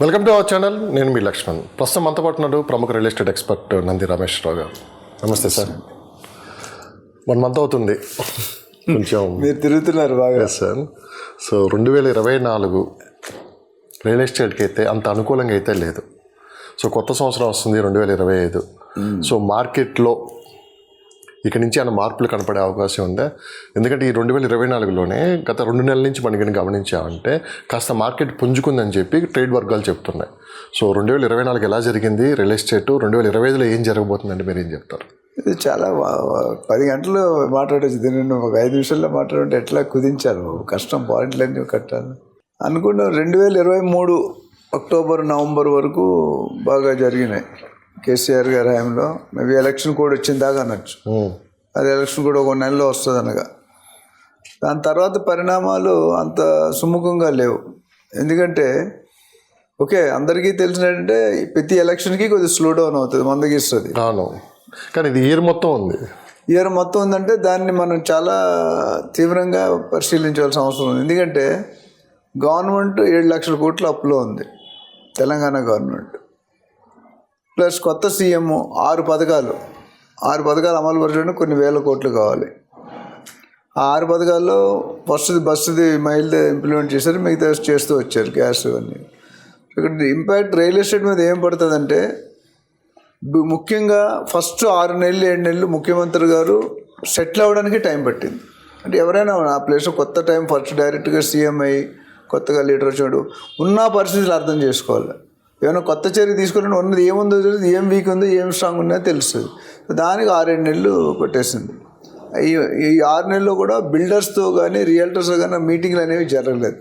Welcome to our channel. నేను మీ లక్ష్మణ్. ప్రస్తుతం మనతో పాటు ఉన్నాడు ప్రముఖ real estate expert Nandi Ramesh Rao గారు. నమస్తే సార్. 1 month అవుతుంది కొంచెం మీరు తిరుగుతున్నారు బాగా సార్. సో 2024 రియల్ ఎస్టేట్కి అయితే అంత అనుకూలంగా అయితే లేదు. సో కొత్త సంవత్సరం వస్తుంది 2025. సో మార్కెట్లో ఇక నుంచి అన్న మార్పులు కనపడే అవకాశం ఉందా? ఎందుకంటే ఈ 2024లోనే గత 2 నెలల నుంచి మనకి గమనించామంటే కాస్త మార్కెట్ పుంజుకుందని చెప్పి ట్రేడ్ వర్గాలు చెప్తున్నాయి. సో 2024 ఎలా జరిగింది రియల్ ఎస్టేట్, 2025లో ఏం జరగబోతుందంటే మీరు ఏం చెప్తారు? ఇది చాలా 10 గంటలు మాట్లాడచ్చు. దీన్ని ఒక 5 నిమిషాల్లో మాట్లాడుంటే ఎట్లా కుదించారు, కష్టం. పాయింట్లన్నీ కట్టాలి అనుకున్న 2023 అక్టోబర్ నవంబర్ వరకు బాగా జరిగినాయి. కేసీఆర్ గారి హయాంలో మేబీ ఎలక్షన్ కూడా వచ్చిన దాకా అనొచ్చు. అది ఎలక్షన్ కూడా 1 నెలలో వస్తుంది అనగా. దాని తర్వాత పరిణామాలు అంత సుముఖంగా లేవు. ఎందుకంటే ఓకే, అందరికీ తెలిసినట్టే ప్రతి ఎలక్షన్కి కొద్దిగా స్లో డౌన్ అవుతుంది, మందగిస్తుంది. అవును, కానీ ఇది ఇయర్ మొత్తం ఉంది. ఇయర్ మొత్తం ఉందంటే దాన్ని మనం చాలా తీవ్రంగా పరిశీలించవలసిన అవసరం ఉంది. ఎందుకంటే గవర్నమెంట్ 7 లక్షల కోట్ల అప్పులో ఉంది, తెలంగాణ గవర్నమెంట్. ప్లస్ కొత్త సీఎం 6 పథకాలు అమలు పరచడానికి కొన్ని వేల కోట్లు కావాలి. ఆ 6 పథకాల్లో ఫస్ట్ది బస్సుది మైల్ది ఇంప్లిమెంట్ చేశారు, మిగతా చేస్తూ వచ్చారు గ్యాస్ ఇవన్నీ. ఇక్కడ ఇంపాక్ట్ రియల్ ఎస్టేట్ మీద ఏం పడుతుందంటే ముఖ్యంగా ఫస్ట్ 6 నెలలు 7 నెలలు ముఖ్యమంత్రి గారు సెటిల్ అవ్వడానికి టైం పట్టింది. అంటే ఎవరైనా ఆ ప్లేస్లో కొత్త టైం ఫస్ట్ డైరెక్ట్గా సీఎం అయ్యి కొత్తగా లీడర్ వచ్చాడు ఉన్న పరిస్థితులు అర్థం చేసుకోవాలి. ఏమైనా కొత్త చర్య తీసుకోవాలంటే ఉన్నది ఏముందో తెలియదు, ఏం వీక్ ఉందో ఏం స్ట్రాంగ్ ఉందో తెలుస్తుంది. దానికి 6-7 నెలలు కొట్టేసింది. ఈ 6 నెలల్లో కూడా బిల్డర్స్తో కానీ రియల్టర్స్తో కానీ మీటింగ్లు అనేవి జరగలేదు.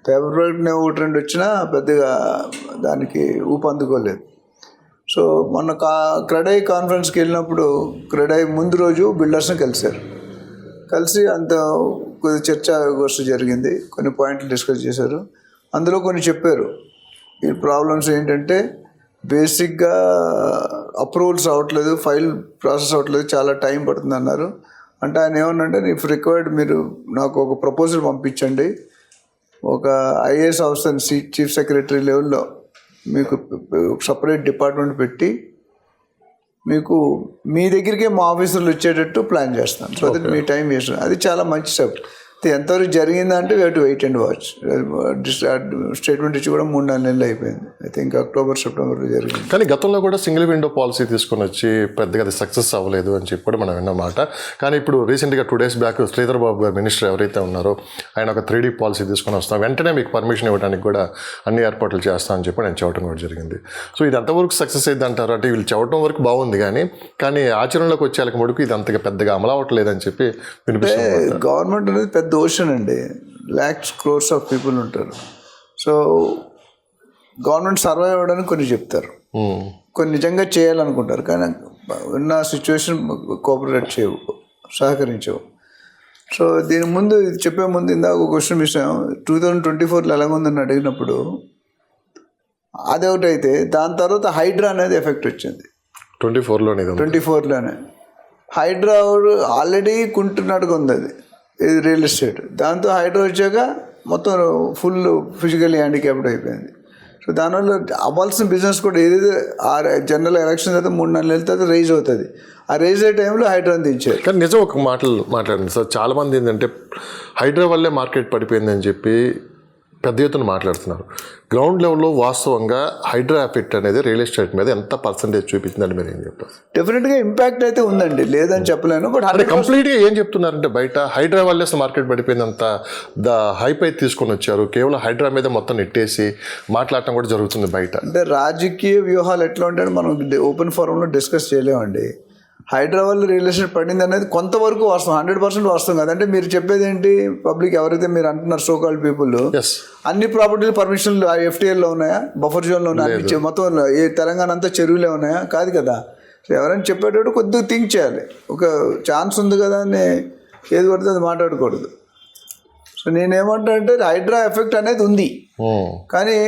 పేపర్ ప్రకటన 1-2 వచ్చినా పెద్దగా దానికి ఊపందుకోలేదు. సో మొన్న క్రెడై కాన్ఫరెన్స్కి వెళ్ళినప్పుడు క్రెడై ముందు రోజు బిల్డర్స్ని కలిసి అంత కొద్ది చర్చాగోష్ఠి జరిగింది. కొన్ని పాయింట్లు డిస్కస్ చేశారు. అందులో కొన్ని చెప్పారు. ఈ ప్రాబ్లమ్స్ ఏంటంటే బేసిక్గా అప్రూవల్స్ అవ్వట్లేదు, ఫైల్ ప్రాసెస్ అవ్వట్లేదు, చాలా టైం పడుతుంది అన్నారు. అంటే ఆయన ఏమన్నంటే ఇఫ్ రిక్వైర్డ్ మీరు నాకు ఒక ప్రపోజల్ పంపించండి, ఒక ఐఏఎస్ ఆఫీసర్ చీఫ్ సెక్రటరీ లెవెల్లో మీకు సపరేట్ డిపార్ట్మెంట్ పెట్టి మీకు మీ దగ్గరికే మా ఆఫీసర్లు వచ్చేటట్టు ప్లాన్ చేస్తాను. సో దట్ మీ టైం వేస్ట్. అది చాలా మంచి స్టెప్. ఎంతవరకు జరిగిందంటే we to wait and watch. Statement ఇచ్చి కూడా 3-4 నెలలు అయిపోయింది. ఐ థింక్ అక్టోబర్ సెప్టెంబర్లో జరిగింది. కానీ గతంలో కూడా సింగిల్ విండో పాలసీ తీసుకొని వచ్చి పెద్దగా అది సక్సెస్ అవ్వలేదు అని చెప్పి కూడా మనం విన్నమాట. కానీ ఇప్పుడు రీసెంట్గా 2 days బ్యాక్ శ్రీధర్ బాబు గారు మినిస్టర్ ఎవరైతే ఉన్నారో ఆయన ఒక 3D పాలసీ తీసుకొని వస్తాం, వెంటనే మీకు పర్మిషన్ ఇవ్వడానికి కూడా అన్ని ఏర్పాట్లు చేస్తాం అని చెప్పి నేను చెప్పడం కూడా జరిగింది. సో ఇది ఎంతవరకు సక్సెస్ అయింది అంటారు? అంటే వీళ్ళు చెప్పడం వరకు బాగుంది, కానీ ఆచరణలోకి వచ్చేళ్ళకి మడుకు ఇది అంతగా పెద్దగా అమలు అవ్వట్లేదని చెప్పి వినిపిస్తుంది. గవర్నమెంట్ అనేది పెద్ద ఓషన్ అండి, lakhs crores ఆఫ్ పీపుల్ ఉంటారు. సో గవర్నమెంట్ సర్వైవ్ అవ్వడానికి కొన్ని చెప్తారు, కొన్ని నిజంగా చేయాలనుకుంటారు, కానీ ఉన్న సిచ్యువేషన్ కోఆపరేట్ చేయవు, సహకరించవు. సో దీని ముందు ఇది చెప్పే ముందు ఇందాక ఒక క్వశ్చన్ విషయం 2024లో ఎలాగుందని అడిగినప్పుడు అది ఒకటి అయితే దాని తర్వాత హైడ్రా అనేది ఎఫెక్ట్ వచ్చింది 24లోనే. హైడ్రా ఆల్రెడీ కుంటున్నట్టుగా ఉంది అది ఇది రియల్ ఎస్టేట్. దాంతో హైడ్రా వచ్చాక మొత్తం ఫుల్ ఫిజికల్లీ హ్యాండిక్యాప్డ్ అయిపోయింది. సో దానివల్ల అవ్వాల్సిన బిజినెస్ కూడా ఏదైతే జనరల్ ఎలక్షన్ అయితే 3-4 నెలల తర్వాత రైజ్ అవుతుంది. ఆ రైజ్ అయ్యే టైంలో హైడ్రాని దించారు. కానీ నిజం ఒక మాట్లాడింది సార్, చాలామంది ఏంటంటే హైడ్రా వల్లే మార్కెట్ పడిపోయిందని చెప్పి పెద్ద ఎత్తున మాట్లాడుతున్నారు. గ్రౌండ్ లెవెల్లో వాస్తవంగా హైడ్రా ఎఫెక్ట్ అనేది రియల్ ఎస్టేట్ మీద ఎంత పర్సెంటేజ్ చూపించిందని మీరు ఏం చెప్తారు? డెఫినెట్గా ఇంపాక్ట్ అయితే ఉందండి, లేదని చెప్పలేను. బట్ అంటే కంప్లీట్గా ఏం చెప్తున్నారంటే బయట హైడ్రా వల్లే మార్కెట్ పడిపోయిందంత హైప్ అయితే తీసుకొని వచ్చారు, కేవలం హైడ్రా మీద మొత్తం నెట్టేసి మాట్లాడటం కూడా జరుగుతుంది బయట. అంటే రాజకీయ వ్యూహాలు ఎట్లా ఉంటాయని మనం ఓపెన్ ఫోరంలో డిస్కస్ చేయలేమండి. హైడ్రా వల్ల రియల్ ఎస్టేట్ పడింది అనేది కొంతవరకు వాస్తవం, 100% వాస్తవం కదంటే. మీరు చెప్పేది ఏంటి, పబ్లిక్ ఎవరైతే మీరు అంటున్నారు సో కాల్డ్ పీపుల్, అన్ని ప్రాపర్టీలు పర్మిషన్లు FTAలో ఉన్నాయా, బఫర్ జోన్లో ఉన్నాయా, మొత్తం ఏ తెలంగాణ అంతా చెరువులే ఉన్నాయా? కాదు కదా. సో ఎవరైనా చెప్పేటప్పుడు కొద్దిగా థింక్ చేయాలి. ఒక ఛాన్స్ ఉంది కదా అని ఏది పడితే అది మాట్లాడకూడదు. సో నేనేమంటా అంటే హైడ్రా ఎఫెక్ట్ అనేది ఉంది, కానీ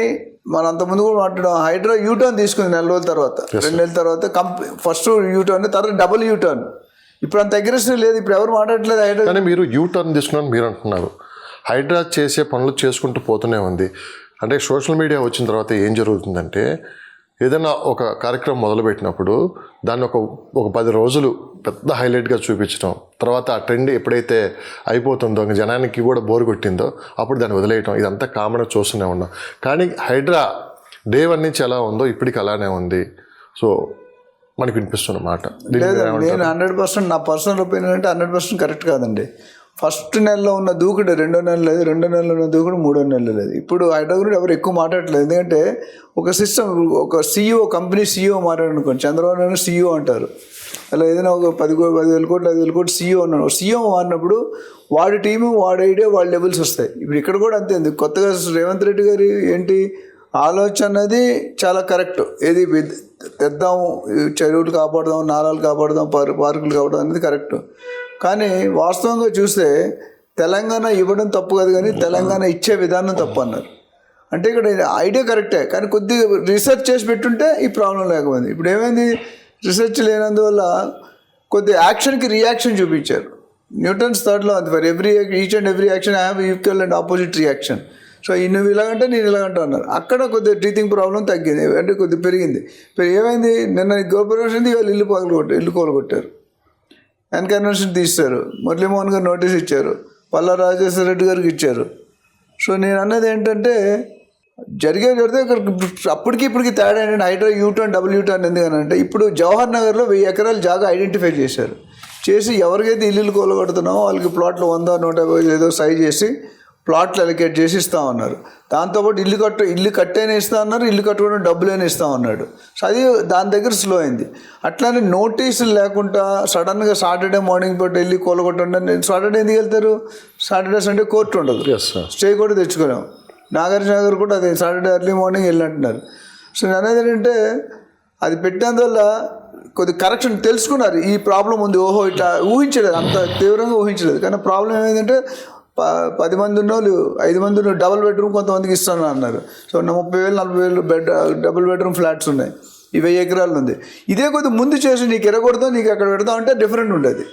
మనం అంతకుముందు కూడా మాట్లాడడం హైడ్రా యూటర్న్ తీసుకుంది 4 రోజుల తర్వాత, 2 నెలల తర్వాత ఫస్ట్ యూటర్న్, తర్వాత డబుల్ యూటర్న్. ఇప్పుడు అంత అగ్రెసివ్ లేదు, ఇప్పుడు ఎవరు మాట్లాడట్లేదు హైడ్రా. కానీ మీరు యూటర్న్ తీసుకున్నాను మీరు అంటున్నారు, హైడ్రా చేసే పనులు చేసుకుంటూ పోతూనే ఉంది. అంటే సోషల్ మీడియా వచ్చిన తర్వాత ఏం జరుగుతుందంటే ఏదైనా ఒక కార్యక్రమం మొదలుపెట్టినప్పుడు దాన్ని ఒక 10 రోజులు పెద్ద హైలైట్గా చూపించడం, తర్వాత ఆ ట్రెండ్ ఎప్పుడైతే అయిపోతుందో ఇంకా జనానికి కూడా బోర్ కొట్టిందో అప్పుడు దాన్ని వదిలేయటం, ఇదంతా కామన్గా చూస్తూనే ఉన్నాం. కానీ హైడ్రా డే 1 నుంచి ఎలా ఉందో ఇప్పటికి అలానే ఉంది. సో మనకు వినిపిస్తున్న మాట. లేదు, నేను 100% నా పర్సనల్ ఒపీనియన్ అంటే 100% కరెక్ట్ కాదండి. ఫస్ట్ నెలలో ఉన్న దూకుడు 2వ నెల లేదు, 2వ నెలలో ఉన్న దూకుడు 3వ నెలలో లేదు. ఇప్పుడు హైడ్రా గురించి ఎవరు ఎక్కువ మాట్లాడట్లేదు. ఎందుకంటే ఒక సిస్టమ్, ఒక CEO, కంపెనీ CEO మాట్లాడనుకోండి, చంద్రబాబు నాయుడు CEO అంటారు. అలా ఏదైనా ఒక 10,000 కోట్లు 5,000 కోట్లు CEO అన్నాడు. CEO మారినప్పుడు వాడి టీము, వాడి ఐడియా, వాడి లెవెల్స్ వస్తాయి. ఇప్పుడు ఇక్కడ కూడా అంతే ఉంది. కొత్తగా రేవంత్ రెడ్డి గారి ఏంటి ఆలోచన అనేది చాలా కరెక్ట్. ఏది తెద్దాం, చెరువులు కాపాడదాం, నాలాలు కాపాడదాం, పార్కులు కాపాడదాం అనేది కరెక్ట్. కానీ వాస్తవంగా చూస్తే తెలంగాణ ఇవ్వడం తప్పు కాదు, కానీ తెలంగాణ ఇచ్చే విధానం తప్పు అన్నారు. అంటే ఇక్కడ ఐడియా కరెక్టే, కానీ కొద్దిగా రీసెర్చ్ చేసి పెట్టుంటే ఈ ప్రాబ్లం లేకపోయింది. ఇప్పుడు ఏమైంది, రీసెర్చ్ లేనందువల్ల కొద్ది యాక్షన్కి రియాక్షన్ చూపించారు. న్యూటన్స్ థర్డ్లో అది for each and every action I have equal and opposite reaction. So నువ్వు ఇలాగంటే నేను ఇలాగంటా అన్నారు. అక్కడ కొద్దిగా టీచింగ్ ప్రాబ్లం తగ్గింది, అంటే కొద్దిగా పెరిగింది. ఏమైంది, నిన్న గోపరేషన్ ఇవాళ ఇల్లు కోలుకొట్టారు, ఎన్కన్వెన్షన్ తీస్తారు, మురళీమోహన్ గారు నోటీస్ ఇచ్చారు, పల్లా రాజేశ్వర రెడ్డి గారికి ఇచ్చారు. సో నేను అన్నది ఏంటంటే జరిగితే ఇక్కడ అప్పటికి ఇప్పటికి తేడా ఏంటంటే హైడ్రా U-turn W-turn ఎందుకనంటే ఇప్పుడు జవహర్ నగర్లో 1000 ఎకరాలు జాగా ఐడెంటిఫై చేసి ఎవరికైతే ఇల్లు కోలగొడుతున్నామో వాళ్ళకి ప్లాట్లు 100, 150 ఏదో సైజ్ చేసి ప్లాట్లు అలొకేట్ చేసి ఇస్తామన్నారు. దాంతోపాటు ఇల్లు కట్టైనా ఇస్తా అన్నారు, ఇల్లు కట్టుకోవడం డబ్బులైనా ఇస్తామన్నాడు. సో అది దాని దగ్గర స్లో అయింది. అట్లానే నోటీసులు లేకుండా సడన్గా సాటర్డే మార్నింగ్ పూట వెళ్ళి కూలగొట్టండి. సాటర్డే ఎందుకు వెళ్తారు, సాటర్డే సండే కోర్టు ఉండదు, స్టే కూడా తెచ్చుకోలేం. నాగార్జున గారు కూడా అదే సాటర్డే ఎర్లీ మార్నింగ్ వెళ్ళినట్టున్నారు. సో నేను అనేది ఏంటంటే అది పెట్టినందువల్ల కొద్ది కరెక్షన్ తెలుసుకున్నారు, ఈ ప్రాబ్లం ఉంది. ఓహో ఇట్లా ఊహించలేదు, అంత తీవ్రంగా ఊహించలేదు. కానీ ప్రాబ్లం ఏమైందంటే 10 మంది ఉన్నోళ్ళు 5 మంది ఉన్న డబుల్ బెడ్రూమ్ కొంతమందికి ఇస్తాను అన్నారు. సో 30,000 40,000 డబుల్ బెడ్రూమ్ ఫ్లాట్స్ ఉన్నాయి, 1000 ఎకరాలు ఉంది. ఇదే కొద్దిగా ముందు చేసి నీకు ఎరగొడతాం, నీకు అక్కడ పెడతాం అంటే డిఫరెంట్ ఉండేది.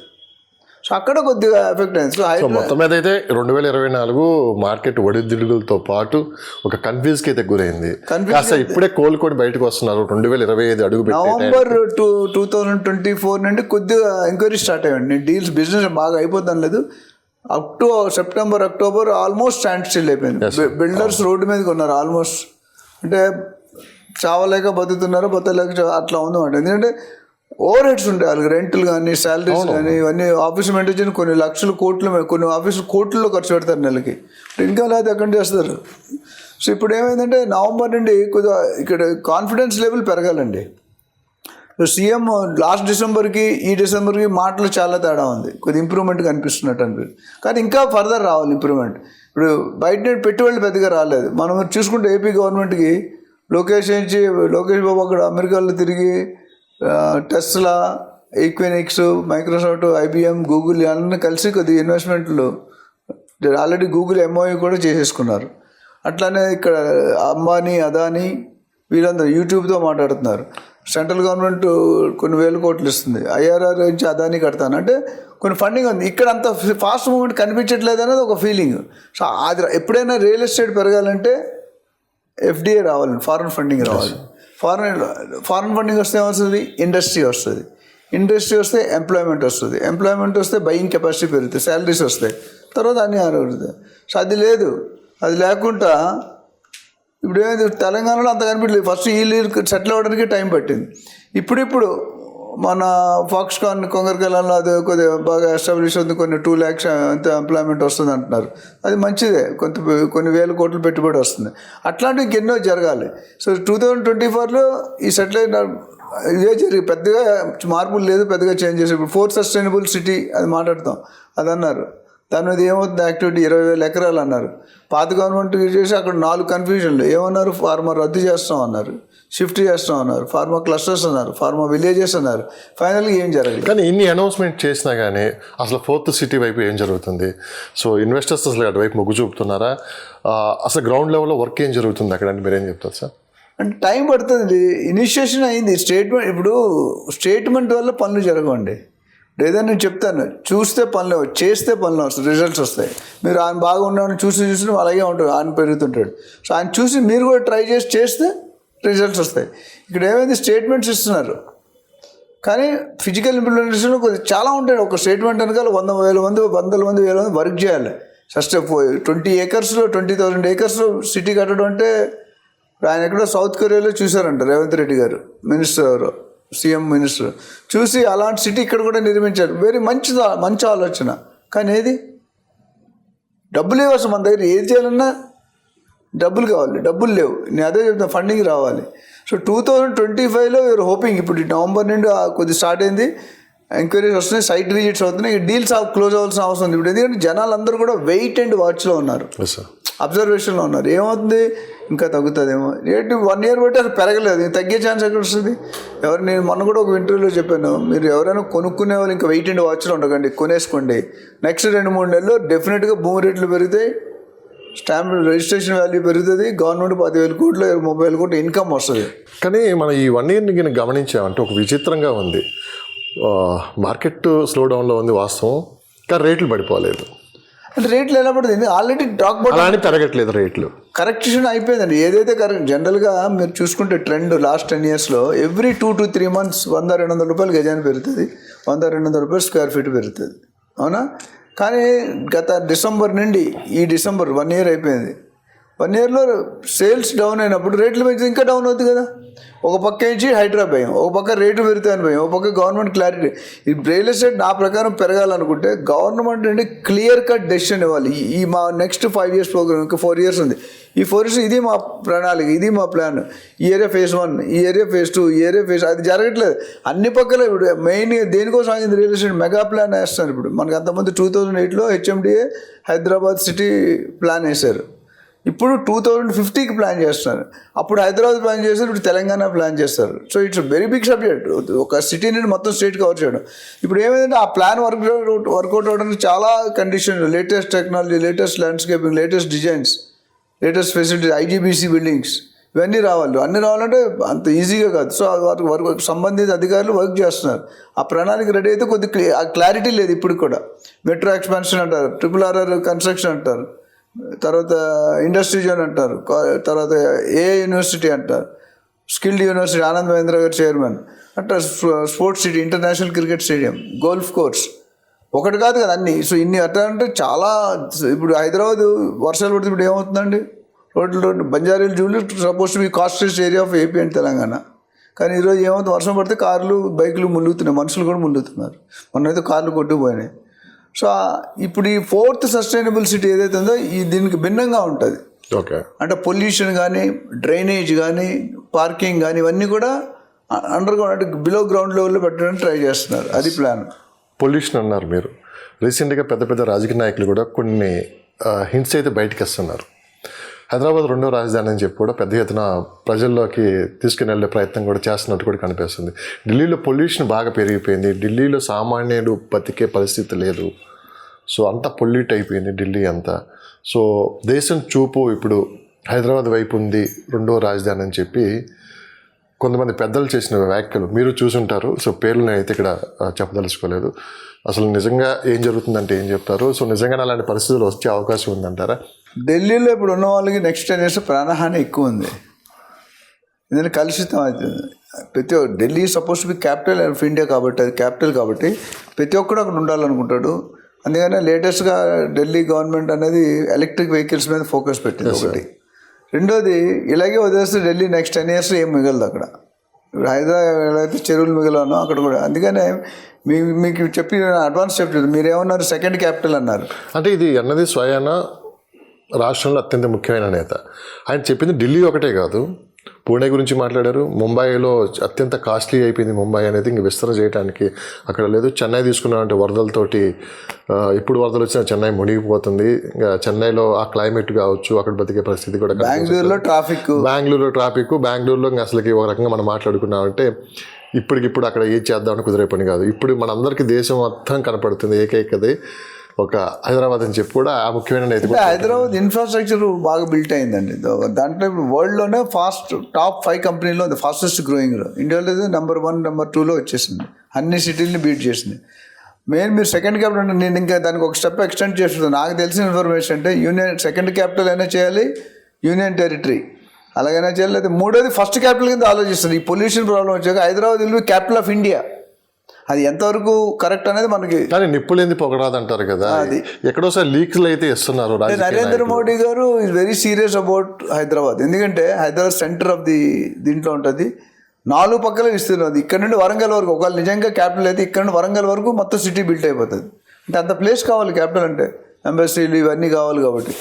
సో అక్కడ కొద్దిగా ఎఫెక్ట్ అయింది. సో మొత్తం మీద అయితే 2024 మార్కెట్ ఒడిదుడుగులతో పాటు ఒక కన్ఫ్యూజ్కి అయితే గురైంది. కాస్త ఇప్పుడే కోలుకొని బయటకు వస్తున్నారు. 2025 అడుగు నవంబర్ 2024 నుండి కొద్దిగా ఎంక్వైరీ స్టార్ట్ అయ్యండి. డీల్స్ బిజినెస్ బాగా అయిపోతాను లేదు. September October almost stand still అయిపోయింది. బిల్డర్స్ రోడ్డు మీదకి ఉన్నారు ఆల్మోస్ట్. అంటే చావలేక బతుకుతున్నారు, బతలేక అట్లా ఉందన్నమాట. ఎందుకంటే ఓవర్ హెడ్స్ ఉంటాయి వాళ్ళకి, రెంట్లు కానీ శాలరీస్ కానీ ఇవన్నీ ఆఫీస్ మెయింటైన్ చేయని కొన్ని లక్షల కోట్లు, కొన్ని ఆఫీసులు కోట్లలో ఖర్చు పెడతారు నెలకి. ఇంకా లేదా ఎక్కడ చేస్తారు. సో ఇప్పుడు ఏమైందంటే నవంబర్ నుండి కొద్దిగా ఇక్కడ కాన్ఫిడెన్స్ లెవెల్ పెరగాలండి. సీఎం లాస్ట్ డిసెంబర్కి ఈ డిసెంబర్కి మాటలు చాలా తేడా ఉంది, కొద్ది ఇంప్రూవ్మెంట్ కనిపిస్తున్నట్టు అనిపిస్తుంది. కానీ ఇంకా ఫర్దర్ రావాలి ఇంప్రూవ్మెంట్. ఇప్పుడు బయట పెట్టుబడులు పెద్దగా రాలేదు. మనం చూసుకుంటే ఏపీ గవర్నమెంట్కి లోకేష్ బాబు అక్కడ అమెరికాలో తిరిగి టెస్లా, ఈక్వినిక్స్, మైక్రోసాఫ్ట్, IBM, గూగుల్ అన్నీ కలిసి కొద్ది ఇన్వెస్ట్మెంట్లు ఆల్రెడీ గూగుల్ MOU కూడా చేసేసుకున్నారు. అట్లానే ఇక్కడ అంబానీ, అదానీ వీళ్ళందరూ యూట్యూబ్తో మాట్లాడుతున్నారు. సెంట్రల్ గవర్నమెంట్ కొన్ని 1000 కోట్లు ఇస్తుంది, IRR నుంచి అదానీ కడతాను అంటే కొన్ని ఫండింగ్ ఉంది. ఇక్కడ అంత ఫాస్ట్ మూవ్మెంట్ కనిపించట్లేదు అనేది ఒక ఫీలింగ్. సో అది ఎప్పుడైనా రియల్ ఎస్టేట్ పెరగాలంటే FDI రావాలి, ఫారెన్ ఫండింగ్ రావాలి. ఫారెన్ ఫండింగ్ వస్తే ఏమొస్తుంది, ఇండస్ట్రీ వస్తుంది. ఇండస్ట్రీ వస్తే ఎంప్లాయ్మెంట్ వస్తుంది. ఎంప్లాయ్మెంట్ వస్తే బయింగ్ కెపాసిటీ పెరుగుతుంది, శాలరీస్ వస్తాయి, తర్వాత అన్నీ ఆరుగుతాయి. సో అది లేదు. అది లేకుండా ఇప్పుడు ఏమైంది, తెలంగాణలో అంత కనిపించలేదు. ఫస్ట్ వీళ్ళు సెటిల్ అవ్వడానికి టైం పట్టింది. ఇప్పుడు మన ఫాక్స్కాన్ కొంగరకెళ్ళలో అది కొద్దిగా బాగా ఎస్టాబ్లిష్ అవుతుంది, కొన్ని 2 lakhs అంత ఎంప్లాయ్మెంట్ వస్తుంది అంటున్నారు. అది మంచిదే, కొన్ని 1000 కోట్లు పెట్టుబడి వస్తుంది. అట్లాంటివి ఇంకెన్నో జరగాలి. సో 2024లో ఈ సెటిల్ అయిన ఇదే జరిగి పెద్దగా మార్పులు లేదు, పెద్దగా చేంజ్ చేసి ఇప్పుడు 4th సస్టైనబుల్ సిటీ అది మాట్లాడతాం, అది అన్నారు. దాని మీద ఏమవుతుంది యాక్టివిటీ 20,000 ఎకరాలు అన్నారు. పాత గవర్నమెంట్ చేసి అక్కడ 4 కన్ఫ్యూజన్లు ఏమన్నారు, ఫార్మా రద్దు చేస్తాం అన్నారు, షిఫ్ట్ చేస్తాం అన్నారు, ఫార్మా క్లస్టర్స్ అన్నారు, ఫార్మా విలేజెస్ అన్నారు. ఫైనల్గా ఏం జరగదు. కానీ ఇన్ని అనౌన్స్మెంట్ చేసినా కానీ అసలు 4th సిటీ వైపు ఏం జరుగుతుంది? సో ఇన్వెస్టర్స్ అసలు అటువైపు మొగ్గు చూపుతున్నారా? అసలు గ్రౌండ్ లెవెల్లో వర్క్ ఏం జరుగుతుంది అక్కడ అంటే మీరేం చెప్తారు సార్? అంటే టైం పడుతుంది. ఇనిషియేషన్ అయింది, స్టేట్మెంట్. ఇప్పుడు స్టేట్మెంట్ వల్ల పనులు జరగవండి. ఏదైనా నేను చెప్తాను, చూస్తే పనులు చేస్తే పనులు వస్తాయి, రిజల్ట్స్ వస్తాయి. మీరు ఆయన బాగా ఉన్నాడని చూసి అలాగే ఉంటాడు, ఆయన పెరుగుతుంటాడు. సో ఆయన చూసి మీరు కూడా ట్రై చేస్తే రిజల్ట్స్ వస్తాయి. ఇక్కడ ఏమైంది, స్టేట్మెంట్స్ ఇస్తున్నారు కానీ ఫిజికల్ ఇంప్లిమెంటేషన్ చాలా ఉంటాయి. ఒక స్టేట్మెంట్ వెనకాల 100,000 మంది 100,000 మంది వర్క్ చేయాలి. ఫస్ట్ 20 ఏకర్స్లో 20,000 ఏకర్స్లో సిటీ కట్టడం అంటే, ఆయన ఎక్కడో సౌత్ కొరియాలో చూశారంట రేవంత్ రెడ్డి గారు, మినిస్టర్, సీఎం మినిస్టర్ చూసి అలాంటి సిటీ ఇక్కడ కూడా నిర్మించారు. వెరీ మంచి ఆలోచన. కానీ ఏది డబ్బులు లేవు అసలు మన దగ్గర. ఏది చేయాలన్నా డబ్బులు కావాలి, డబ్బులు లేవు. నేను అదే చెప్తాను, ఫండింగ్ రావాలి. సో 2025లో వీఆర్ హోపింగ్, ఇప్పుడు నవంబర్ నుండి కొద్ది స్టార్ట్ అయింది, ఎంక్వైరీస్ వస్తున్నాయి, సైట్ విజిట్స్ అవుతున్నాయి, డీల్స్ క్లోజ్ అవ్వాల్సిన అవసరం ఉంది ఇప్పుడు. ఎందుకంటే జనాలు అందరూ కూడా వెయిట్ అండ్ వాచ్లో ఉన్నారు, అబ్జర్వేషన్లో ఉన్నారు. ఏమవుతుంది, ఇంకా తగ్గుతుందేమో. ఏంటి 1 year బట్టి అసలు పెరగలేదు, తగ్గే ఛాన్స్ ఎక్కడ వస్తుంది? నేను మొన్న కూడా ఒక ఇంటర్వ్యూలో చెప్పాను, మీరు ఎవరైనా కొనుక్కునే వాళ్ళు ఇంకా వెయిట్ అండ్ వాచ్లో ఉండకండి, కొనేసుకోండి. నెక్స్ట్ 2-3 నెలల్లో డెఫినెట్గా భూమి రేట్లు పెరుగుతాయి, స్టాంప్ రిజిస్ట్రేషన్ వాల్యూ పెరుగుతుంది, గవర్నమెంట్ 10,000 కోట్లు 30,000 కోట్లు ఇన్కమ్ వస్తుంది. కానీ మనం ఈ 1 yearని కనుక గమనించామంటే ఒక విచిత్రంగా ఉంది. మార్కెట్ స్లో డౌన్లో ఉంది వాస్తవం, కానీ రేట్లు పడిపోలేదు. అంటే రేట్లు ఎలా పడుతుంది, ఆల్రెడీ టాక్ అలానే పెరగట్లేదు రేట్లు, కరెక్షన్ అయిపోయిందండి. ఏదైతే కరెక్ట్ జనరల్గా మీరు చూసుకుంటే trend last 10 yearsలో every 2 to 3 months 100-200 రూపాయలు గజాన్ని పెరుగుతుంది, 100-200 రూపాయలు స్క్వేర్ ఫీట్ పెరుగుతుంది, అవునా? కానీ గత డిసెంబర్ నుండి ఈ డిసెంబర్ 1 year అయిపోయింది. 1 yearలో సేల్స్ డౌన్ అయినప్పుడు రేట్లు పెంచితే ఇంకా డౌన్ అవుతుంది కదా. ఒక పక్క నుంచి హైడ్రా భయం, ఒక పక్క రేట్లు పెరుగుతాయని భయం, ఒక పక్క గవర్నమెంట్ క్లారిటీ. ఈ రియల్ ఎస్టేట్ నా ప్రకారం పెరగాలనుకుంటే గవర్నమెంట్ నుండి క్లియర్ కట్ డెసిషన్ ఇవ్వాలి. ఈ మా నెక్స్ట్ 5 years ప్రోగ్రామ్, ఇంకా 4 years ఉంది. ఈ 4 years ఇది మా ప్రణాళిక, ఇది మా ప్లాన్. ఈ ఏరియా phase 1, ఈ ఏరియా phase 2, ఈ ఏరియా phase, అది జరగట్లేదు. అన్ని పక్కల ఇప్పుడు మెయిన్ దేనికోసం ఆగింది, రియల్ ఎస్టేట్ మెగా ప్లాన్ వేస్తున్నారు. ఇప్పుడు మనకి అంతమంది 2008లో HMDA హైదరాబాద్ సిటీ ప్లాన్ వేశారు, ఇప్పుడు 2050కి ప్లాన్ చేస్తున్నారు. అప్పుడు హైదరాబాద్ ప్లాన్ చేస్తారు, ఇప్పుడు తెలంగాణ ప్లాన్ చేస్తారు. So it's very big subject, ఒక సిటీ నుండి మొత్తం స్టేట్ కవర్ చేయడం. ఇప్పుడు ఏమైందంటే ఆ ప్లాన్ వర్కౌట్ అవడానికి చాలా condition, latest technology, latest landscaping, latest designs, latest facilities, IGBC buildings, ఇవన్నీ రావాలి. అన్నీ రావాలంటే అంత ఈజీగా కాదు. సో వారికి సంబంధిత అధికారులు వర్క్ చేస్తున్నారు. ఆ ప్రణాళిక రెడీ అయితే కొద్ది క్లారిటీ లేదు ఇప్పుడు కూడా. మెట్రో ఎక్స్పాన్షన్ అంటారు, RRR కన్స్ట్రక్షన్ అంటారు, తర్వాత ఇండస్ట్రీ జోన్ అంటారు, తర్వాత యూనివర్సిటీ అంటారు, స్కిల్డ్ యూనివర్సిటీ, ఆనంద్ మహేంద్ర గారు చైర్మన్ అంటారు, sports city, international cricket stadium, golf course, ఒకటి కాదు కదా అన్నీ. సో ఇన్ని అట్లా అంటే చాలా. ఇప్పుడు హైదరాబాద్ వర్షాలు పడితే ఇప్పుడు ఏమవుతుందండి, రోడ్లు బంజారీలు జూలు suppose to be costliest area of AP and Telangana. కానీ ఈరోజు ఏమవుతుంది, వర్షం పడితే కార్లు బైకులు ములుగుతున్నాయి, మనుషులు కూడా ములుగుతున్నారు. మొన్నైతే కార్లు కొట్టుకుపోయినాయి. సో ఇప్పుడు ఈ 4th సస్టైనబుల్ సిటీ ఏదైతే ఉందో దీనికి భిన్నంగా ఉంటుంది. ఓకే, అంటే పొల్యూషన్ కానీ, డ్రైనేజ్ కానీ, పార్కింగ్ కానీ, ఇవన్నీ కూడా అండర్ గ్రౌండ్ అంటే బిలో గ్రౌండ్ లెవెల్లో పెట్టడానికి ట్రై చేస్తున్నారు. అది ప్లాన్. పొల్యూషన్ అన్నారు మీరు. రీసెంట్గా పెద్ద పెద్ద రాజకీయ నాయకులు కూడా కొన్ని హింట్స్ అయితే బయటకు వస్తున్నారు. హైదరాబాద్ 2వ రాజధాని అని చెప్పి కూడా పెద్ద ఎత్తున ప్రజల్లోకి తీసుకుని వెళ్ళే ప్రయత్నం కూడా చేస్తున్నట్టు కూడా కనిపిస్తుంది. ఢిల్లీలో పొల్యూషన్ బాగా పెరిగిపోయింది, ఢిల్లీలో సామాన్యుడు బతికే పరిస్థితి లేదు. సో అంతా పొల్యూట్ అయిపోయింది ఢిల్లీ అంతా. సో దేశం చూపు ఇప్పుడు హైదరాబాద్ వైపు ఉంది 2వ రాజధాని అని చెప్పి కొంతమంది పెద్దలు చేసిన వ్యాఖ్యలు మీరు చూసుంటారు. సో పేర్లు నేను అయితే ఇక్కడ చెప్పదలుచుకోలేదు. అసలు నిజంగా ఏం జరుగుతుందంటే ఏం చెప్తారు? సో నిజంగానే అలాంటి పరిస్థితులు వచ్చే అవకాశం ఉందంటారా? ఢిల్లీలో ఇప్పుడు ఉన్న వాళ్ళకి నెక్స్ట్ 10 years ప్రాణహాని ఎక్కువ ఉంది, ఎందుకంటే కలుషితం అవుతుంది. ప్రతి ఒక్క Delhi suppose to B capital of India కాబట్టి, అది క్యాపిటల్ కాబట్టి ప్రతి ఒక్కడు అక్కడ ఉండాలనుకుంటాడు. అందుకనే లేటెస్ట్గా ఢిల్లీ గవర్నమెంట్ అనేది ఎలక్ట్రిక్ వెహికల్స్ మీద ఫోకస్ పెట్టింది ఒకటి. రెండోది, ఇలాగే వదిలేస్తే ఢిల్లీ నెక్స్ట్ 10 years ఏం మిగలదు అక్కడ. హైదరాబాద్ అయితే చెరువులు మిగలను అక్కడ కూడా. అందుకనే మీకు చెప్పి అడ్వాన్స్ చెప్పలేదు, మీరేమన్నారు, సెకండ్ క్యాపిటల్ అన్నారు. అంటే ఇది అన్నది స్వయాన రాష్ట్రంలో అత్యంత ముఖ్యమైన నేత. ఆయన చెప్పింది ఢిల్లీ ఒకటే కాదు, పూణే గురించి మాట్లాడారు. ముంబైలో అత్యంత కాస్ట్లీ అయిపోయింది ముంబై అనేది, ఇంక విస్తరణ చేయడానికి అక్కడ లేదు. చెన్నై తీసుకున్నామంటే వరదలతోటి ఇప్పుడు వరదలు వచ్చినా చెన్నై మునిగిపోతుంది. ఇంకా చెన్నైలో ఆ క్లైమేట్ కావచ్చు, అక్కడ బతికే పరిస్థితి కూడా. బెంగళూరులో ట్రాఫిక్, బెంగళూరులో ఇంకా అసలుకి ఒక రకంగా మనం మాట్లాడుకున్నామంటే ఇప్పటికిప్పుడు అక్కడ ఏం చేద్దామని కుదిరే పని కాదు. ఇప్పుడు మనందరికీ దేశం మొత్తం కనపడుతుంది ఏకైకది ఒక హైదరాబాద్ అని చెప్పి కూడా ఆ ముఖ్యమైన నేత. హైదరాబాద్ ఇన్ఫ్రాస్ట్రక్చర్ బాగా బిల్ట్ అయిందండి. దాంట్లో ఇప్పుడు వరల్డ్లోనే టాప్ 5 కంపెనీలో ఫాస్టెస్ట్ గ్రోయింగ్. ఇండియాలో నెంబర్ 1, నెంబర్ 2లో వచ్చేసింది, అన్ని సిటీలని బీట్ చేసింది. మెయిన్ మీరు సెకండ్ క్యాపిటల్ అంటే నేను ఇంకా దానికి ఒక స్టెప్ ఎక్స్టెండ్ చేస్తున్నాను. నాకు తెలిసిన ఇన్ఫర్మేషన్ అంటే యూనియన్ సెకండ్ క్యాపిటల్ అయినా చేయాలి, యూనియన్ టెరిటరీ అలాగైనా చేయాలి. లేదా మూడోది ఫస్ట్ క్యాపిటల్ కింద ఆలోచిస్తుంది. ఈ పొల్యూషన్ ప్రాబ్లం వచ్చాక Hyderabad will be capital of India. అది ఎంతవరకు కరెక్ట్ అనేది మనకి, కానీ నిప్పులేంది పొగరాదు అంటారు కదా, అది ఎక్కడోసారి లీక్స్లు అయితే ఇస్తున్నారు. నరేంద్ర మోడీ గారు is very serious about Hyderabad. ఎందుకంటే హైదరాబాద్ సెంటర్ ఆఫ్ ది దీంట్లో ఉంటుంది, 4 పక్కల విస్తీర్ణం. ఇక్కడ నుండి వరంగల్ వరకు ఒకవేళ నిజంగా క్యాపిటల్ అయితే ఇక్కడ నుండి వరంగల్ వరకు మొత్తం సిటీ బిల్ట్ అయిపోతుంది. అంటే అంత ప్లేస్ కావాలి క్యాపిటల్ అంటే, ఎంబసీలు ఇవన్నీ కావాలి కాబట్టి.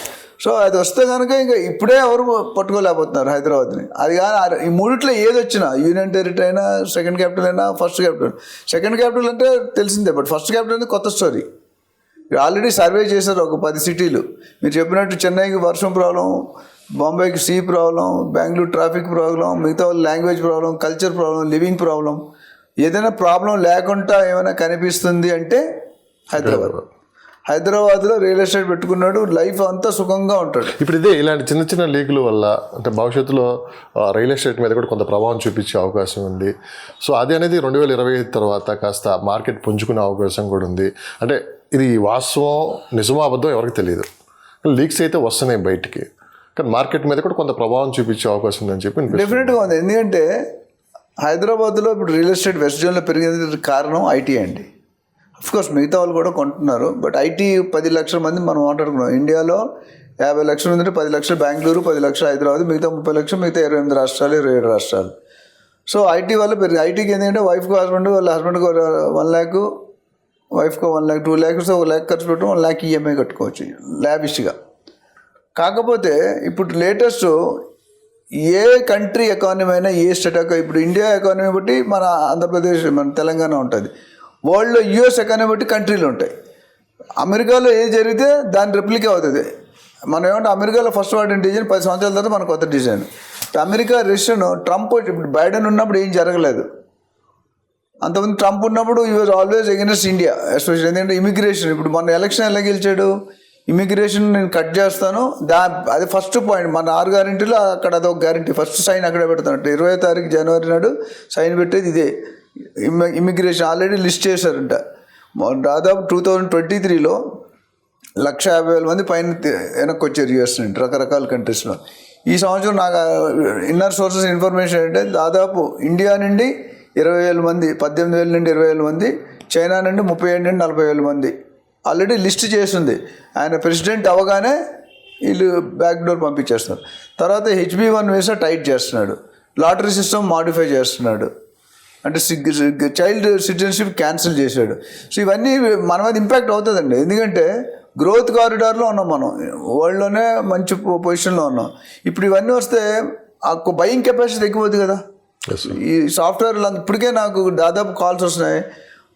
సో అది వస్తే కనుక ఇంకా ఇప్పుడే ఎవరు పట్టుకోలేకపోతున్నారు హైదరాబాద్ని. అది కానీ ఈ మూడిట్లో ఏది వచ్చినా, యూనియన్ టెరిటరీ అయినా, సెకండ్ క్యాపిటల్ అయినా, ఫస్ట్ క్యాపిటల్. సెకండ్ క్యాపిటల్ అంటే తెలిసిందే, బట్ ఫస్ట్ క్యాపిటల్ అంటే కొత్త స్టోరీ. ఆల్రెడీ సర్వే చేశారు ఒక 10 సిటీలు. మీరు చెప్పినట్టు చెన్నైకి వర్షం ప్రాబ్లం, బాంబేకి sea problem, Bengaluru traffic problem, మిగతా language problem, culture problem, living problem. ఏదైనా ప్రాబ్లం లేకుండా ఏమైనా కనిపిస్తుంది అంటే హైదరాబాద్లో రియల్ ఎస్టేట్ పెట్టుకున్నాడు, లైఫ్ అంతా సుఖంగా ఉంటాడు. ఇప్పుడు ఇదే ఇలాంటి చిన్న చిన్న లీకుల వల్ల అంటే భవిష్యత్తులో రియల్ ఎస్టేట్ మీద కూడా కొంత ప్రభావం చూపించే అవకాశం ఉంది. సో అది అనేది 2025 తర్వాత కాస్త మార్కెట్ పుంజుకునే అవకాశం కూడా ఉంది. అంటే ఇది వాస్తవం నిజమో అబద్ధం ఎవరికి తెలియదు, లీక్స్ అయితే వస్తున్నాయి బయటికి, కానీ మార్కెట్ మీద కూడా కొంత ప్రభావం చూపించే అవకాశం ఉందని చెప్పి డెఫినెట్గా ఉంది. ఎందుకంటే హైదరాబాద్లో ఇప్పుడు రియల్ ఎస్టేట్ వెస్ట్ జోన్లో పెరిగేందుకు కారణం ఐటీ అండి. అఫ్కోర్స్ మిగతా వాళ్ళు కూడా కొంటున్నారు, బట్ ఐటీ 10 లక్షల మంది మనం మాట్లాడుకున్నాం. ఇండియాలో 50 లక్షలు ఉందంటే 10 లక్షలు బెంగళూరు, 10 లక్షలు హైదరాబాద్, మిగతా 30 లక్షలు మిగతా 28 రాష్ట్రాలు, 27 రాష్ట్రాలు. సో ఐటీ వల్ల పెరిగి, ఐటీకి ఏంటంటే వైఫ్కి హస్బెండ్, వాళ్ళ హస్బెండ్కి 1 lakh, వైఫ్కి 1 lakh, 2 lakhs, 1 lakh ఖర్చు పెట్టడం, 1 lakh ఈఎంఐ కట్టుకోవచ్చు లావిష్గా. కాకపోతే ఇప్పుడు లేటెస్ట్ ఏ కంట్రీ ఎకానమీ అయినా, ఏ స్టేట్ ఇప్పుడు ఇండియా ఎకానమీ బట్టి మన ఆంధ్రప్రదేశ్, మన తెలంగాణ ఉంటుంది. వరల్డ్లో యూఎస్ ఎకానమీ బట్టి కంట్రీలు ఉంటాయి. అమెరికాలో ఏది జరిగితే దాని రెప్లికా అవుతుంది. మనం ఏమంటే అమెరికాలో ఫస్ట్ వాడిన డిజైన్ 10 సంవత్సరాల తర్వాత మన కొత్త డిజైన్. అమెరికా రెసిషన్ ట్రంప్, ఇప్పుడు బైడెన్ ఉన్నప్పుడు ఏం జరగలేదు. అంతమంది ట్రంప్ ఉన్నప్పుడు ఈ was always against India, especially ఎందుకంటే ఇమిగ్రేషన్. ఇప్పుడు మన ఎలక్షన్ ఎలా గెలిచాడు, ఇమిగ్రేషన్ నేను కట్ చేస్తాను, అది ఫస్ట్ పాయింట్. మన 6 గ్యారెంటీలో అక్కడ అదొక గ్యారెంటీ, ఫస్ట్ సైన్ అక్కడే పెడతాను. 20వ తారీఖు జనవరి నాడు సైన్ పెట్టేది ఇదే. ఇమిగ్రేషన్ ఆల్రెడీ లిస్ట్ చేశారంట. దాదాపు 2023లో 150,000 మంది పైన వెనక్కి వచ్చారు యూఎస్ నుండి, రకరకాల కంట్రీస్లో. ఈ సంవత్సరం నాకు ఇన్నర్ సోర్సెస్ ఇన్ఫర్మేషన్ అంటే దాదాపు ఇండియా నుండి 20,000 మంది, 18,000 నుండి 20,000 మంది, చైనా నుండి 37 నుండి 40,000 మంది ఆల్రెడీ లిస్ట్ చేస్తుంది. ఆయన ప్రెసిడెంట్ అవగానే వీళ్ళు బ్యాక్ డోర్ పంపించేస్తున్నారు. తర్వాత HB1 వీసా టైట్ చేస్తున్నాడు, లాటరీ సిస్టమ్ మాడిఫై చేస్తున్నాడు, అంటే చైల్డ్ సిటిజన్షిప్ క్యాన్సిల్ చేశాడు. సో ఇవన్నీ మన మీద ఇంపాక్ట్ అవుతుందండి. ఎందుకంటే గ్రోత్ కారిడార్లో ఉన్నాం మనం, వరల్డ్లోనే మంచి పొజిషన్లో ఉన్నాం. ఇప్పుడు ఇవన్నీ వస్తే ఆ బయింగ్ కెపాసిటీ తగ్గిపోతుంది కదా. ఈ సాఫ్ట్వేర్లు ఇప్పటికే నాకు దాదాపు కాల్స్ వస్తున్నాయి.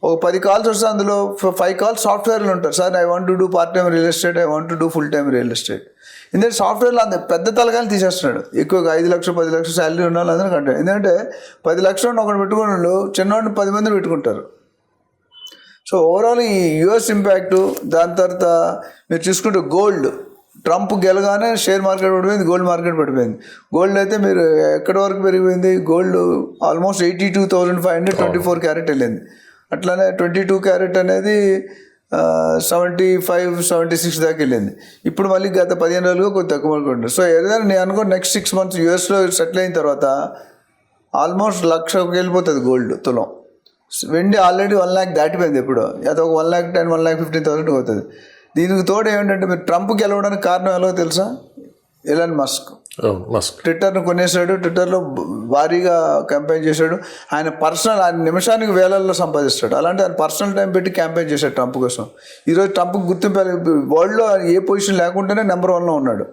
ఒక 10 కాల్స్ వస్తే అందులో 5 కాల్స్ సాఫ్ట్వేర్లు ఉంటారు. Sir I want to do part time real estate, I want to do full time real estate. ఎందుకంటే సాఫ్ట్వేర్లో అంత పెద్ద తలకాయలు తీసేస్తున్నాడు. ఎక్కువగా 5 లక్షలు 10 లక్షలు శాలరీ ఉన్న వాళ్ళు అందరూ కంటే. ఎందుకంటే 10 లక్షలు ఒకటి పెట్టుకున్న వాళ్ళు చిన్నవాడిని 10 మంది పెట్టుకుంటారు. సో ఓవరాల్ ఈ యుఎస్ ఇంపాక్టు, దాని తర్వాత మీరు చూసుకుంటే గోల్డ్, ట్రంప్ గెలగానే షేర్ మార్కెట్ పడిపోయింది, గోల్డ్ మార్కెట్ పడిపోయింది. గోల్డ్ అయితే మీరు ఎక్కడి వరకు పెరిగిపోయింది, గోల్డ్ ఆల్మోస్ట్ 82,500 24 క్యారెట్ వెళ్ళింది. అట్లానే 22 క్యారెట్ అనేది 75-76 దాకా వెళ్ళింది. ఇప్పుడు మళ్ళీ గత 15 రోజులుగా కొద్ది తక్కువ అనుకుంటుంది. సో ఏదైనా నేను అనుకో నెక్స్ట్ 6 months యూఎస్లో సెటిల్ అయిన తర్వాత ఆల్మోస్ట్ 1,00,000కి వెళ్ళిపోతుంది గోల్డ్ తులం. వెండి ఆల్రెడీ 1 lakh దాటిపోయింది. ఎప్పుడు అది ఒక 1,10,000 1,15,000 అవుతుంది. దీనికి తోడు ఏమిటంటే మీరు ట్రంప్ గెలవడానికి కారణం ఎలాగో తెలుసా, ఎలాన్ మస్క్ ట్విట్టర్ను కొనేసాడు, ట్విట్టర్లో భారీగా క్యాంపెయిన్ చేశాడు. ఆయన పర్సనల్, ఆయన నిమిషానికి వేలల్లో సంపాదిస్తాడు. అలాంటి ఆయన పర్సనల్ టైం పెట్టి క్యాంపెయిన్ చేశాడు ట్రంప్ కోసం. ఈరోజు ట్రంప్కి గుర్తింపు వరల్డ్లో ఏ పొజిషన్ లేకుండానే నెంబర్ 1లో ఉన్నాడు.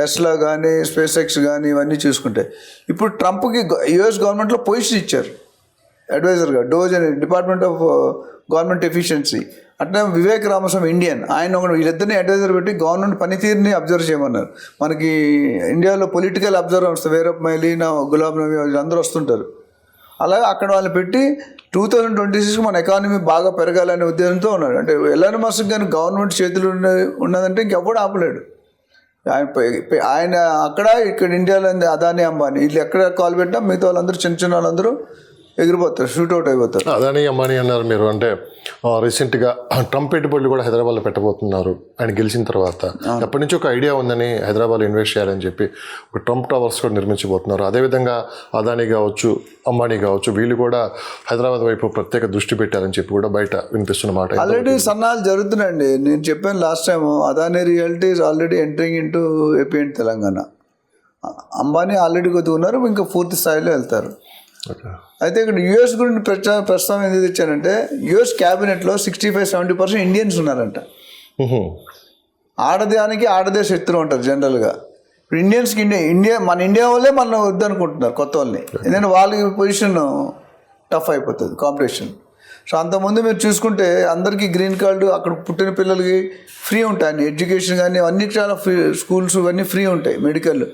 టెస్లా కానీ, స్పేస్ ఎక్స్ కానీ ఇవన్నీ చూసుకుంటే. ఇప్పుడు ట్రంప్కి యుఎస్ గవర్నమెంట్లో పొజిషన్ ఇచ్చారు అడ్వైజర్గా, డోజ్ అని, డిపార్ట్మెంట్ ఆఫ్ గవర్నమెంట్ ఎఫిషియన్సీ. అట్లా వివేక్ రామస్వామి ఇండియన్, ఆయన వీళ్ళిద్దరిని అడ్వైజర్ పెట్టి గవర్నమెంట్ పనితీరుని అబ్జర్వ్ చేయమన్నారు. మనకి ఇండియాలో పొలిటికల్ అబ్జర్వర్ వస్తారు, వీరప్ప మొయిలీ, గులాబ్ నబీ అందరూ వస్తుంటారు. అలాగే అక్కడ వాళ్ళు పెట్టి 2026 మన ఎకానమీ బాగా పెరగాలనే ఉద్దేశంతో ఉన్నాడు. అంటే ఎలాన్ మస్క్ కానీ గవర్నమెంట్ చేతులు ఉన్నదంటే ఇంకెప్పుడు ఆపలేడు. ఆయన అక్కడ ఇక్కడ ఇండియాలో అదానీ అంబానీ వీళ్ళు ఎక్కడ కాల్ పెట్టినా మిగతా వాళ్ళందరూ చిన్న చిన్న వాళ్ళందరూ ఎగిరిపోతారు, షూట్అవుట్ అయిపోతారు. అదాని అంబానీ అన్నారు మీరు. అంటే రీసెంట్గా ట్రంప్ పెట్టుబడులు కూడా హైదరాబాద్లో పెట్టబోతున్నారు ఆయన గెలిచిన తర్వాత. ఎప్పటి నుంచి ఒక ఐడియా ఉందని హైదరాబాద్లో ఇన్వెస్ట్ చేయాలని చెప్పి ఒక ట్రంప్ టవర్స్ కూడా నిర్మించబోతున్నారు. అదేవిధంగా అదాని కావచ్చు, అంబానీ కావచ్చు, వీళ్ళు కూడా హైదరాబాద్ వైపు ప్రత్యేక దృష్టి పెట్టారని చెప్పి కూడా బయట వినిపిస్తున్న మాట. ఆల్రెడీ సన్నాలు జరుగుతున్నాయండి. నేను చెప్పాను last time, Adani reality is already entering into AP and Telangana. Ambani already కొద్దిగా ఉన్నారు, ఇంకా పూర్తి స్థాయిలో వెళ్తారు. అయితే ఇక్కడ యుఎస్ గురించి ప్రస్తుతం ఎందుకు తెచ్చానంటే, యుఎస్ క్యాబినెట్లో 65-70% ఇండియన్స్ ఉన్నారంట. ఆడదే శత్రువు ఉంటారు జనరల్గా. ఇప్పుడు ఇండియన్స్కి మన ఇండియా వాళ్ళే మనం వద్దనుకుంటున్నారు కొత్త వాళ్ళని. ఎందుకంటే వాళ్ళకి పొజిషన్ టఫ్ అయిపోతుంది కాంపిటీషన్. సో అంతకుముందు మీరు చూసుకుంటే అందరికీ గ్రీన్ కార్డు, అక్కడ పుట్టిన పిల్లలకి ఫ్రీ ఉంటాయి, ఎడ్యుకేషన్ కానీ అన్ని చాలా ఫ్రీ, స్కూల్స్ ఇవన్నీ ఫ్రీ ఉంటాయి, మెడికల్.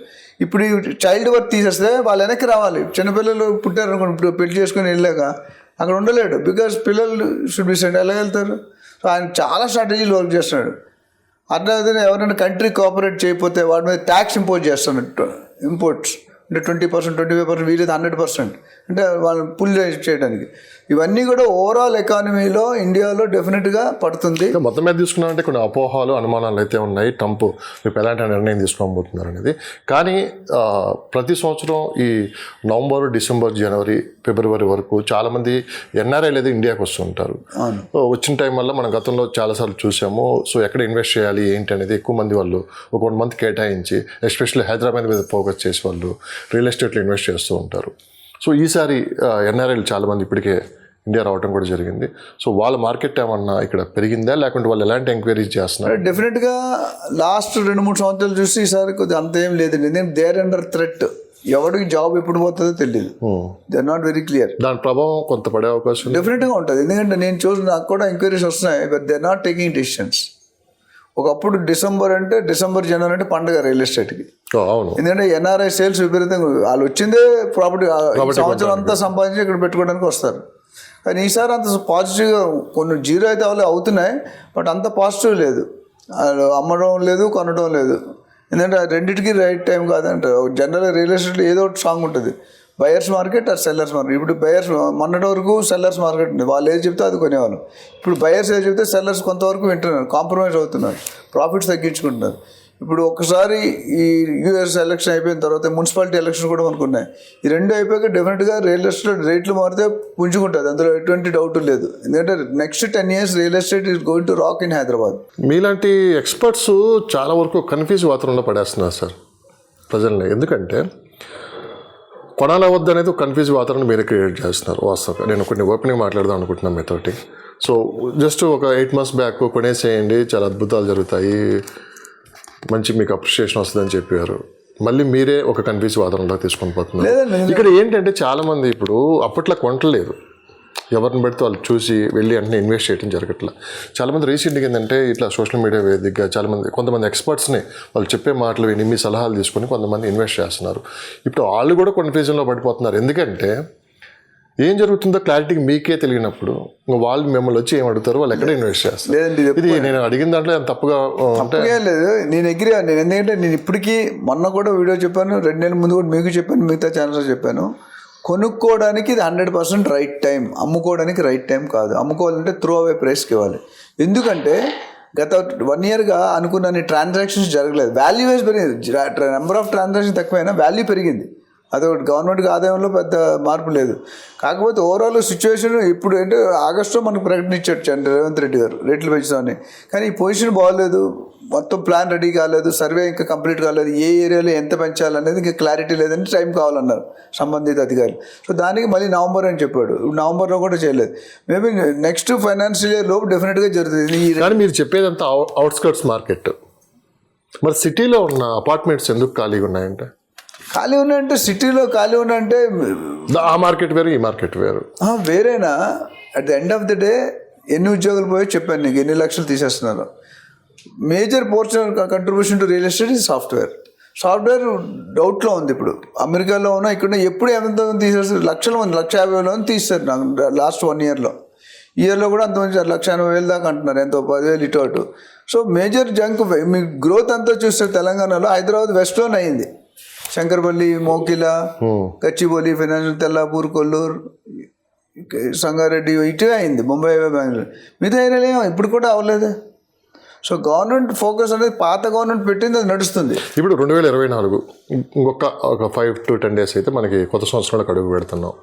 ఇప్పుడు చైల్డ్ వర్క్ తీసేస్తే వాళ్ళు వెనక్కి రావాలి. చిన్నపిల్లలు పుట్టారనుకోండి, ఇప్పుడు పెళ్లి చేసుకుని వెళ్ళాక అక్కడ ఉండలేడు, బికాజ్ పిల్లలు షుడ్ బి సెండ్. ఎలా వెళ్తారు? సో ఆయన చాలా స్ట్రాటజీలు వర్క్ చేస్తున్నాడు. అట్లా ఎవరైనా కంట్రీ కోఆపరేట్ చేయకపోతే వాటి మీద ట్యాక్స్ ఇంపోజ్ చేస్తున్నట్టు, ఇంపోర్ట్స్ అంటే 20%, 25%, వీలైతే 100%, అంటే వాళ్ళని పుల్ చేయడానికి. ఇవన్నీ కూడా ఓవరాల్ ఎకానమీలో ఇండియాలో డెఫినెట్గా పడుతుంది. మొత్తం మీద తీసుకున్నామంటే కొన్ని అపోహాలు, అనుమానాలు అయితే ఉన్నాయి ట్రంప్ రేపు ఎలాంటి నిర్ణయం తీసుకోబోతున్నారు అనేది. కానీ ప్రతి సంవత్సరం ఈ నవంబర్, డిసెంబర్, జనవరి, ఫిబ్రవరి వరకు చాలామంది ఎన్ఆర్ఐలు అయితే ఇండియాకి వస్తుంటారు. వచ్చిన టైం వల్ల మనం గతంలో చాలాసార్లు చూసాము. సో ఎక్కడ ఇన్వెస్ట్ చేయాలి ఏంటి అనేది ఎక్కువ మంది వాళ్ళు ఒక 1 మంత్ కేటాయించి, ఎస్పెషల్లీ హైదరాబాద్ మీద ఫోకస్ చేసి వాళ్ళు రియల్ ఎస్టేట్లో ఇన్వెస్ట్ చేస్తూ ఉంటారు. సో ఈసారి ఎన్ఆర్ఐలు చాలామంది ఇప్పటికే ఇండియా రావడం కూడా జరిగింది. సో వాళ్ళ మార్కెట్ ఏమన్నా ఇక్కడ పెరిగిందా, లేకుంటే వాళ్ళు ఎలాంటి ఎంక్వైరీస్ చేస్తున్నారు? డెఫినెట్గా లాస్ట్ 2-3 సంవత్సరాలు చూస్తే ఈసారి కొద్దిగా అంత ఏం లేదండి. ఎందుకంటే దేర్ అండర్ థ్రెట్. ఎవరికి జాబ్ ఎప్పుడు పోతుందో తెలియదు. They are not very clear. దాని ప్రభావం కొంత పడే అవకాశం డెఫినెట్గా ఉంటుంది. ఎందుకంటే నేను చూసి నాకు కూడా ఎంక్వైరీస్ వస్తున్నాయి, but they are not taking decisions. ఒకప్పుడు డిసెంబర్ జనవరి అంటే పండుగ రియల్ ఎస్టేట్కి. ఎందుకంటే ఎన్ఆర్ఐ సేల్స్ విపరీతంగా, వాళ్ళు వచ్చిందే ప్రాపర్టీ సంవత్సరం అంతా సంపాదించి ఇక్కడ పెట్టుకోవడానికి వస్తారు. కానీ ఈసారి అంత పాజిటివ్గా కొన్ని జీరో అయితే అవుతున్నాయి, బట్ అంత పాజిటివ్ లేదు. అమ్మడం లేదు, కొనడం లేదు. ఎందుకంటే రెండింటికి రైట్ టైం కాదంటే. జనరల్గా రియల్ ఎస్టేట్లో ఏదో ఒకటి స్ట్రాంగ్ ఉంటుంది, buyers market or sellers market. ఇప్పుడు బయర్స్ మొన్నటి వరకు సెల్లర్స్ మార్కెట్ ఉంది, వాళ్ళు ఏది చెప్తే అది కొనేవాళ్ళు. ఇప్పుడు బయర్స్ ఏది చెప్తే సెల్లర్స్ కొంతవరకు వింటున్నారు, కాంప్రమైజ్ అవుతున్నారు, ప్రాఫిట్స్ తగ్గించుకుంటున్నారు. ఇప్పుడు ఒకసారి ఈ యూఎస్ ఎలక్షన్ అయిపోయిన తర్వాత మున్సిపాలిటీ ఎలక్షన్ కూడా మనకు ఉన్నాయి. ఈ రెండు అయిపోయాక డెఫినెట్గా రియల్ ఎస్టేట్ రేట్లు మారితే పుంజుకుంటుంది, అందులో ఎటువంటి డౌట్ లేదు. ఎందుకంటే next 10 years real estate is going to rock in Hyderabad. మీలాంటి ఎక్స్పర్ట్స్ చాలా వరకు కన్ఫ్యూజ్ వాతావరణంలో పడేస్తున్నారు సార్ ప్రజల్ని. ఎందుకంటే కొనాల వద్ద అనేది ఒక కన్ఫ్యూజ్ వాతావరణం మీరు క్రియేట్ చేస్తున్నారు. వాస్తవంగా నేను కొన్ని ఓపెనింగ్ మాట్లాడదాం అనుకుంటున్నాను మీతోటి. సో జస్ట్ ఒక 8 months బ్యాక్ కొనేసేయండి, చాలా అద్భుతాలు జరుగుతాయి, మంచి మీకు అప్రిషియేషన్ వస్తుందని చెప్పారు. మళ్ళీ మీరే ఒక కన్ఫ్యూజ్ వాతావరణంలో తీసుకొని పోతున్నారు. ఇక్కడ ఏంటంటే చాలామంది ఇప్పుడు అప్పట్లో కొనట్లేదు, ఎవరిని పెడితే వాళ్ళు చూసి వెళ్ళి అంటే ఇన్వెస్ట్ చేయడం జరగట్లా. చాలామంది రీసెంట్గా ఏంటంటే ఇట్లా సోషల్ మీడియా వేదికగా కొంతమంది ఎక్స్పర్ట్స్ని వాళ్ళు చెప్పే మాటలు విని మీ సలహాలు తీసుకొని కొంతమంది ఇన్వెస్ట్ చేస్తున్నారు. ఇప్పుడు వాళ్ళు కూడా కన్ఫ్యూజన్లో పడిపోతున్నారు. ఎందుకంటే ఏం జరుగుతుందో క్లారిటీ మీకే తెలియనప్పుడు వాళ్ళు మిమ్మల్ని వచ్చి ఏం అడుగుతారు, వాళ్ళు ఎక్కడ ఇన్వెస్ట్ చేస్తారు. ఇది నేను అడిగిన దాంట్లో తప్పుగా లేదు. నేను ఎగ్రీ. నేను ఎందుకంటే నేను ఇప్పటికీ మొన్న కూడా వీడియో చెప్పాను, 2 నెలల ముందు కూడా మీకు చెప్పాను, మిగతా ఛానల్స్ చెప్పాను. కొనుక్కోవడానికి ఇది 100% రైట్ టైం, అమ్ముకోవడానికి రైట్ టైం కాదు. అమ్ముకోవాలంటే త్రూ అవే ప్రైస్కి ఇవ్వాలి. ఎందుకంటే గత 1 yearగా అనుకున్న ట్రాన్సాక్షన్స్ జరగలేదు. వాల్యూ వైజ్ పెరిగింది, నెంబర్ ఆఫ్ ట్రాన్సాక్షన్ తక్కువైనా వాల్యూ పెరిగింది. అదొకటి గవర్నమెంట్కి ఆదాయంలో పెద్ద మార్పు లేదు. కాకపోతే ఓవరాల్ సిచ్యువేషన్ ఇప్పుడు అంటే ఆగస్టులో మనకు ప్రకటన ఇచ్చాడు రేవంత్ రెడ్డి గారు రేట్లు పెంచుతామని. కానీ ఈ పొజిషన్ బాగోలేదు, మొత్తం ప్లాన్ రెడీ కాలేదు, సర్వే ఇంకా కంప్లీట్ కాలేదు, ఏ ఏరియాలో ఎంత పెంచాలనేది ఇంకా క్లారిటీ లేదని టైం కావాలన్నారు సంబంధిత అధికారులు. సో దానికి మళ్ళీ నవంబర్ అని చెప్పాడు. నవంబర్లో కూడా చేయలేదు. మేబీ నెక్స్ట్ ఫైనాన్షియల్ ఇయర్ లోపు డెఫినెట్గా జరుగుతుంది. కానీ మీరు చెప్పేదంతా అవుట్స్కర్ట్స్ మార్కెట్, మరి సిటీలో ఉన్న అపార్ట్మెంట్స్ ఎందుకు ఖాళీగా ఉన్నాయంటే? ఖాళీ ఉన్నాయంటే సిటీలో ఖాళీ ఉన్నాయంటే ఆ మార్కెట్ వేరు, ఈ మార్కెట్ వేరు. వేరేనా? At the end of the day ఎన్ని ఉద్యోగాలు పోయో చెప్పాను నీకు, ఎన్ని లక్షలు తీసేస్తున్నారు. Major portion contribution to real estate is software డౌట్లో ఉంది. ఇప్పుడు అమెరికాలో ఉన్నా ఇక్కడ ఎప్పుడు ఎంతమంది తీసేస్తారు, లక్షల మంది, 1,50,000 తీస్తారు నాకు లాస్ట్ 1 yearలో. ఇయర్లో కూడా అంతమంది 1,80,000 దాకా అంటున్నారు, ఎంతో 10,000 ఇటు అటు. సో మేజర్ జంక్ మీ గ్రోత్ అంతా చూస్తే తెలంగాణలో హైదరాబాద్ వెస్ట్లోనే అయింది. శంకర్పల్లి, మోకిల, గచ్చిబౌలి, ఫైనాన్షియల్, తెల్లాపూర్, కొల్లూరు, సంగారెడ్డి ఇటే అయింది, ముంబై బెంగళూరు, మిగతా ఏరియాలో ఏమో ఇప్పుడు కూడా అవ్వలేదు. సో గవర్నమెంట్ ఫోకస్ అనేది పాత గవర్నమెంట్ పెట్టింది, అది నడుస్తుంది. ఇప్పుడు 2024 ఇంకొక 5 to 10 days అయితే మనకి కొత్త సంవత్సరంలోకి అడుగు పెడుతున్నాం.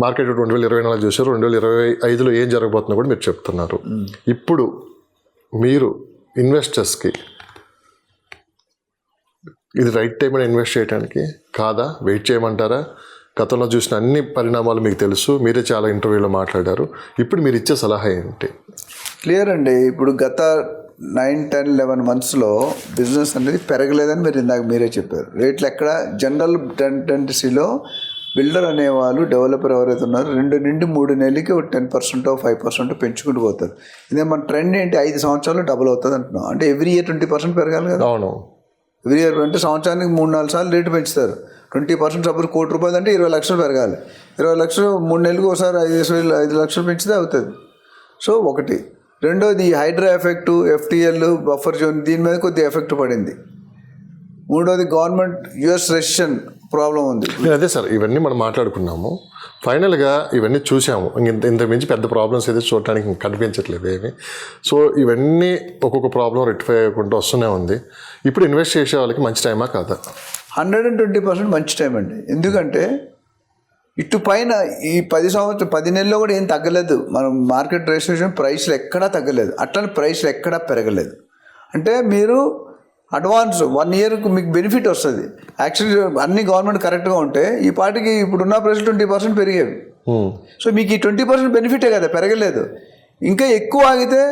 మార్కెట్ 2024 చూసారు, 2025లో ఏం జరగబోతుందో కూడా మీరు చెప్తున్నారు. ఇప్పుడు మీరు ఇన్వెస్టర్స్కి ఇది రైట్ టైం అని ఇన్వెస్ట్ చేయడానికి కాదా, వెయిట్ చేయమంటారా? గతంలో చూసిన అన్ని పరిణామాలు మీకు తెలుసు, మీరే చాలా ఇంటర్వ్యూలో మాట్లాడారు. ఇప్పుడు మీరు ఇచ్చే సలహా ఏంటి? క్లియర్ అండి. ఇప్పుడు గత 9, 10, 11 monthsలో బిజినెస్ అనేది పెరగలేదని మీరు ఇందాక మీరే చెప్పారు. రేట్లు ఎక్కడ జనరల్ టెండెన్సీలో బిల్డర్ అనేవాళ్ళు, డెవలపర్ ఎవరైతే ఉన్నారో 2 నుండి 3 నెలలకి 10% 5% పెంచుకుంటూ పోతారు. ఇదే మన ట్రెండ్ ఏంటి, 5 సంవత్సరాలు డబుల్ అవుతుంది అంటున్నాం. అంటే ఎవ్రీ ఇయర్ 20% పెరగాలి కదా. అవును, ఎవ్రీ ఇయర్ అంటే సంవత్సరానికి 3-4 సార్లు రేటు పెంచుతారు. 20% సపోజ్ ₹1,00,000 అంటే 20 లక్షలు పెరగాలి. 20 లక్షలు 3 నెలలకు ఒకసారి 5 లక్షలు పెంచితే అవుతుంది. సో ఒకటి. రెండోది HYDRAA effect, FTL, buffer zone, దీని మీద కొద్దిగా ఎఫెక్ట్ పడింది. మూడోది గవర్నమెంట్ US రెసిషన్ ప్రాబ్లం ఉంది. అదే సార్, ఇవన్నీ మనం మాట్లాడుకున్నాము. ఫైనల్గా ఇవన్నీ చూసాము. ఇంత మించి పెద్ద ప్రాబ్లమ్స్ అయితే చూడటానికి కనిపించట్లేదు ఏమి. సో ఇవన్నీ ఒక్కొక్క ప్రాబ్లం రెక్టిఫై అయ్యకుండా వస్తూనే ఉంది. ఇప్పుడు ఇన్వెస్ట్ చేసే వాళ్ళకి మంచి టైమా కాదా? 120% మంచి టైం అండి. ఎందుకంటే ఇటు పైన ఈ 10 నెలల్లో కూడా ఏం తగ్గలేదు. మనం మార్కెట్ రిజిస్ట్రేషన్ ప్రైస్లు ఎక్కడా తగ్గలేదు, అట్లనే ప్రైస్లు ఎక్కడా పెరగలేదు. అంటే మీరు అడ్వాన్స్ 1 yearకు మీకు బెనిఫిట్ వస్తుంది. యాక్చువల్లీ అన్ని గవర్నమెంట్ కరెక్ట్గా ఉంటే ఈ పాటికి ఇప్పుడున్న ప్రైస్లు 20% పెరిగేవి. సో మీకు ఈ 20% బెనిఫిటే కదా, పెరగలేదు. ఇంకా ఎక్కువ ఆగితే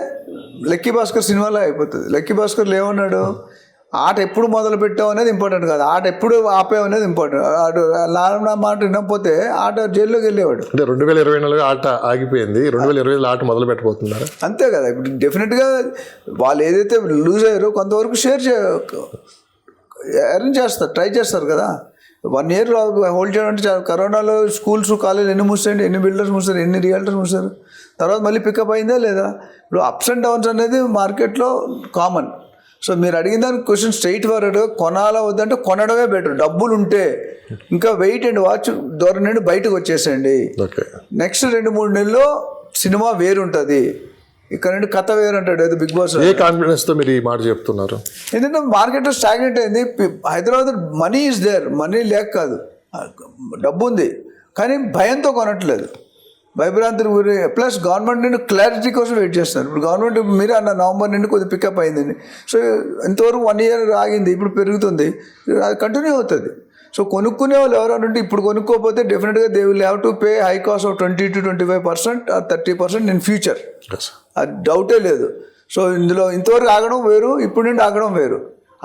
లక్కీ భాస్కర్ సినిమాలో అయిపోతుంది. లక్కీ భాస్కర్లో ఏమన్నాడు, ఆట ఎప్పుడు మొదలు పెట్టావు అనేది ఇంపార్టెంట్ కాదు, ఆట ఎప్పుడు ఆపావు అనేది ఇంపార్టెంట్. నా మాట వినకపోతే ఆట జైల్లోకి వెళ్ళేవాడు. అంటే 2024 ఆట ఆగిపోయింది, 2025 ఆట మొదలు పెట్టబోతున్నారు. అంతే కదా. ఇప్పుడు డెఫినెట్గా వాళ్ళు ఏదైతే లూజ్ అయ్యారో కొంతవరకు అరేంజ్ చేస్తారు, ట్రై చేస్తారు కదా. 1 year హోల్డ్ చేయడం అంటే కరోనాలో స్కూల్స్, కాలేజీలు ఎన్ని మూసాయండి, ఎన్ని బిల్డర్స్ మూసారు, ఎన్ని రియల్టర్స్ మూసారు. తర్వాత మళ్ళీ పికప్ అయిందా లేదా? ఇప్పుడు అప్స్ అండ్ డౌన్స్ అనేది మార్కెట్లో కామన్. సో మీరు అడిగిన దానికి క్వశ్చన్ స్ట్రైట్ ఫార్వర్డ్గా కొనాలా వద్దంటే కొనడమే బెటర్. డబ్బులు ఉంటే ఇంకా వెయిట్ అండ్ వాచ్ దూరం నుండి బయటకు వచ్చేసేయండి. నెక్స్ట్ 2-3 నెలల్లో సినిమా వేరు ఉంటుంది, ఇక్కడ నుండి కథ వేరు అంటాడు ఏదో బిగ్ బాస్. ఏ కాన్ఫిడెన్స్తో మీరు ఈ మాట చెప్తున్నారు? ఎందుకంటే మార్కెట్లో స్టాగ్నెంట్ అయింది. Hyderabad money is there, money లేక కాదు, డబ్బు ఉంది కానీ భయంతో కొనట్లేదు, భయభ్రాంతికి గురి. ప్లస్ గవర్నమెంట్ నుండి క్లారిటీ కోసం వెయిట్ చేస్తున్నారు. ఇప్పుడు గవర్నమెంట్ మీరు అన్న నవంబర్ నుండి కొద్దిగా పికప్ అయిందండి. సో ఇంతవరకు 1 year ఆగింది, ఇప్పుడు పెరుగుతుంది, అది కంటిన్యూ అవుతుంది. సో కొనుక్కునే వాళ్ళు ఎవరైనా ఉంటే ఇప్పుడు కొనుక్కోకపోతే డెఫినెట్గా they will have to pay high cost of 20 to 25% or 30% in future. అది డౌటే లేదు. సో ఇందులో ఇంతవరకు ఆగడం వేరు, ఇప్పుడు నుండి ఆగడం వేరు.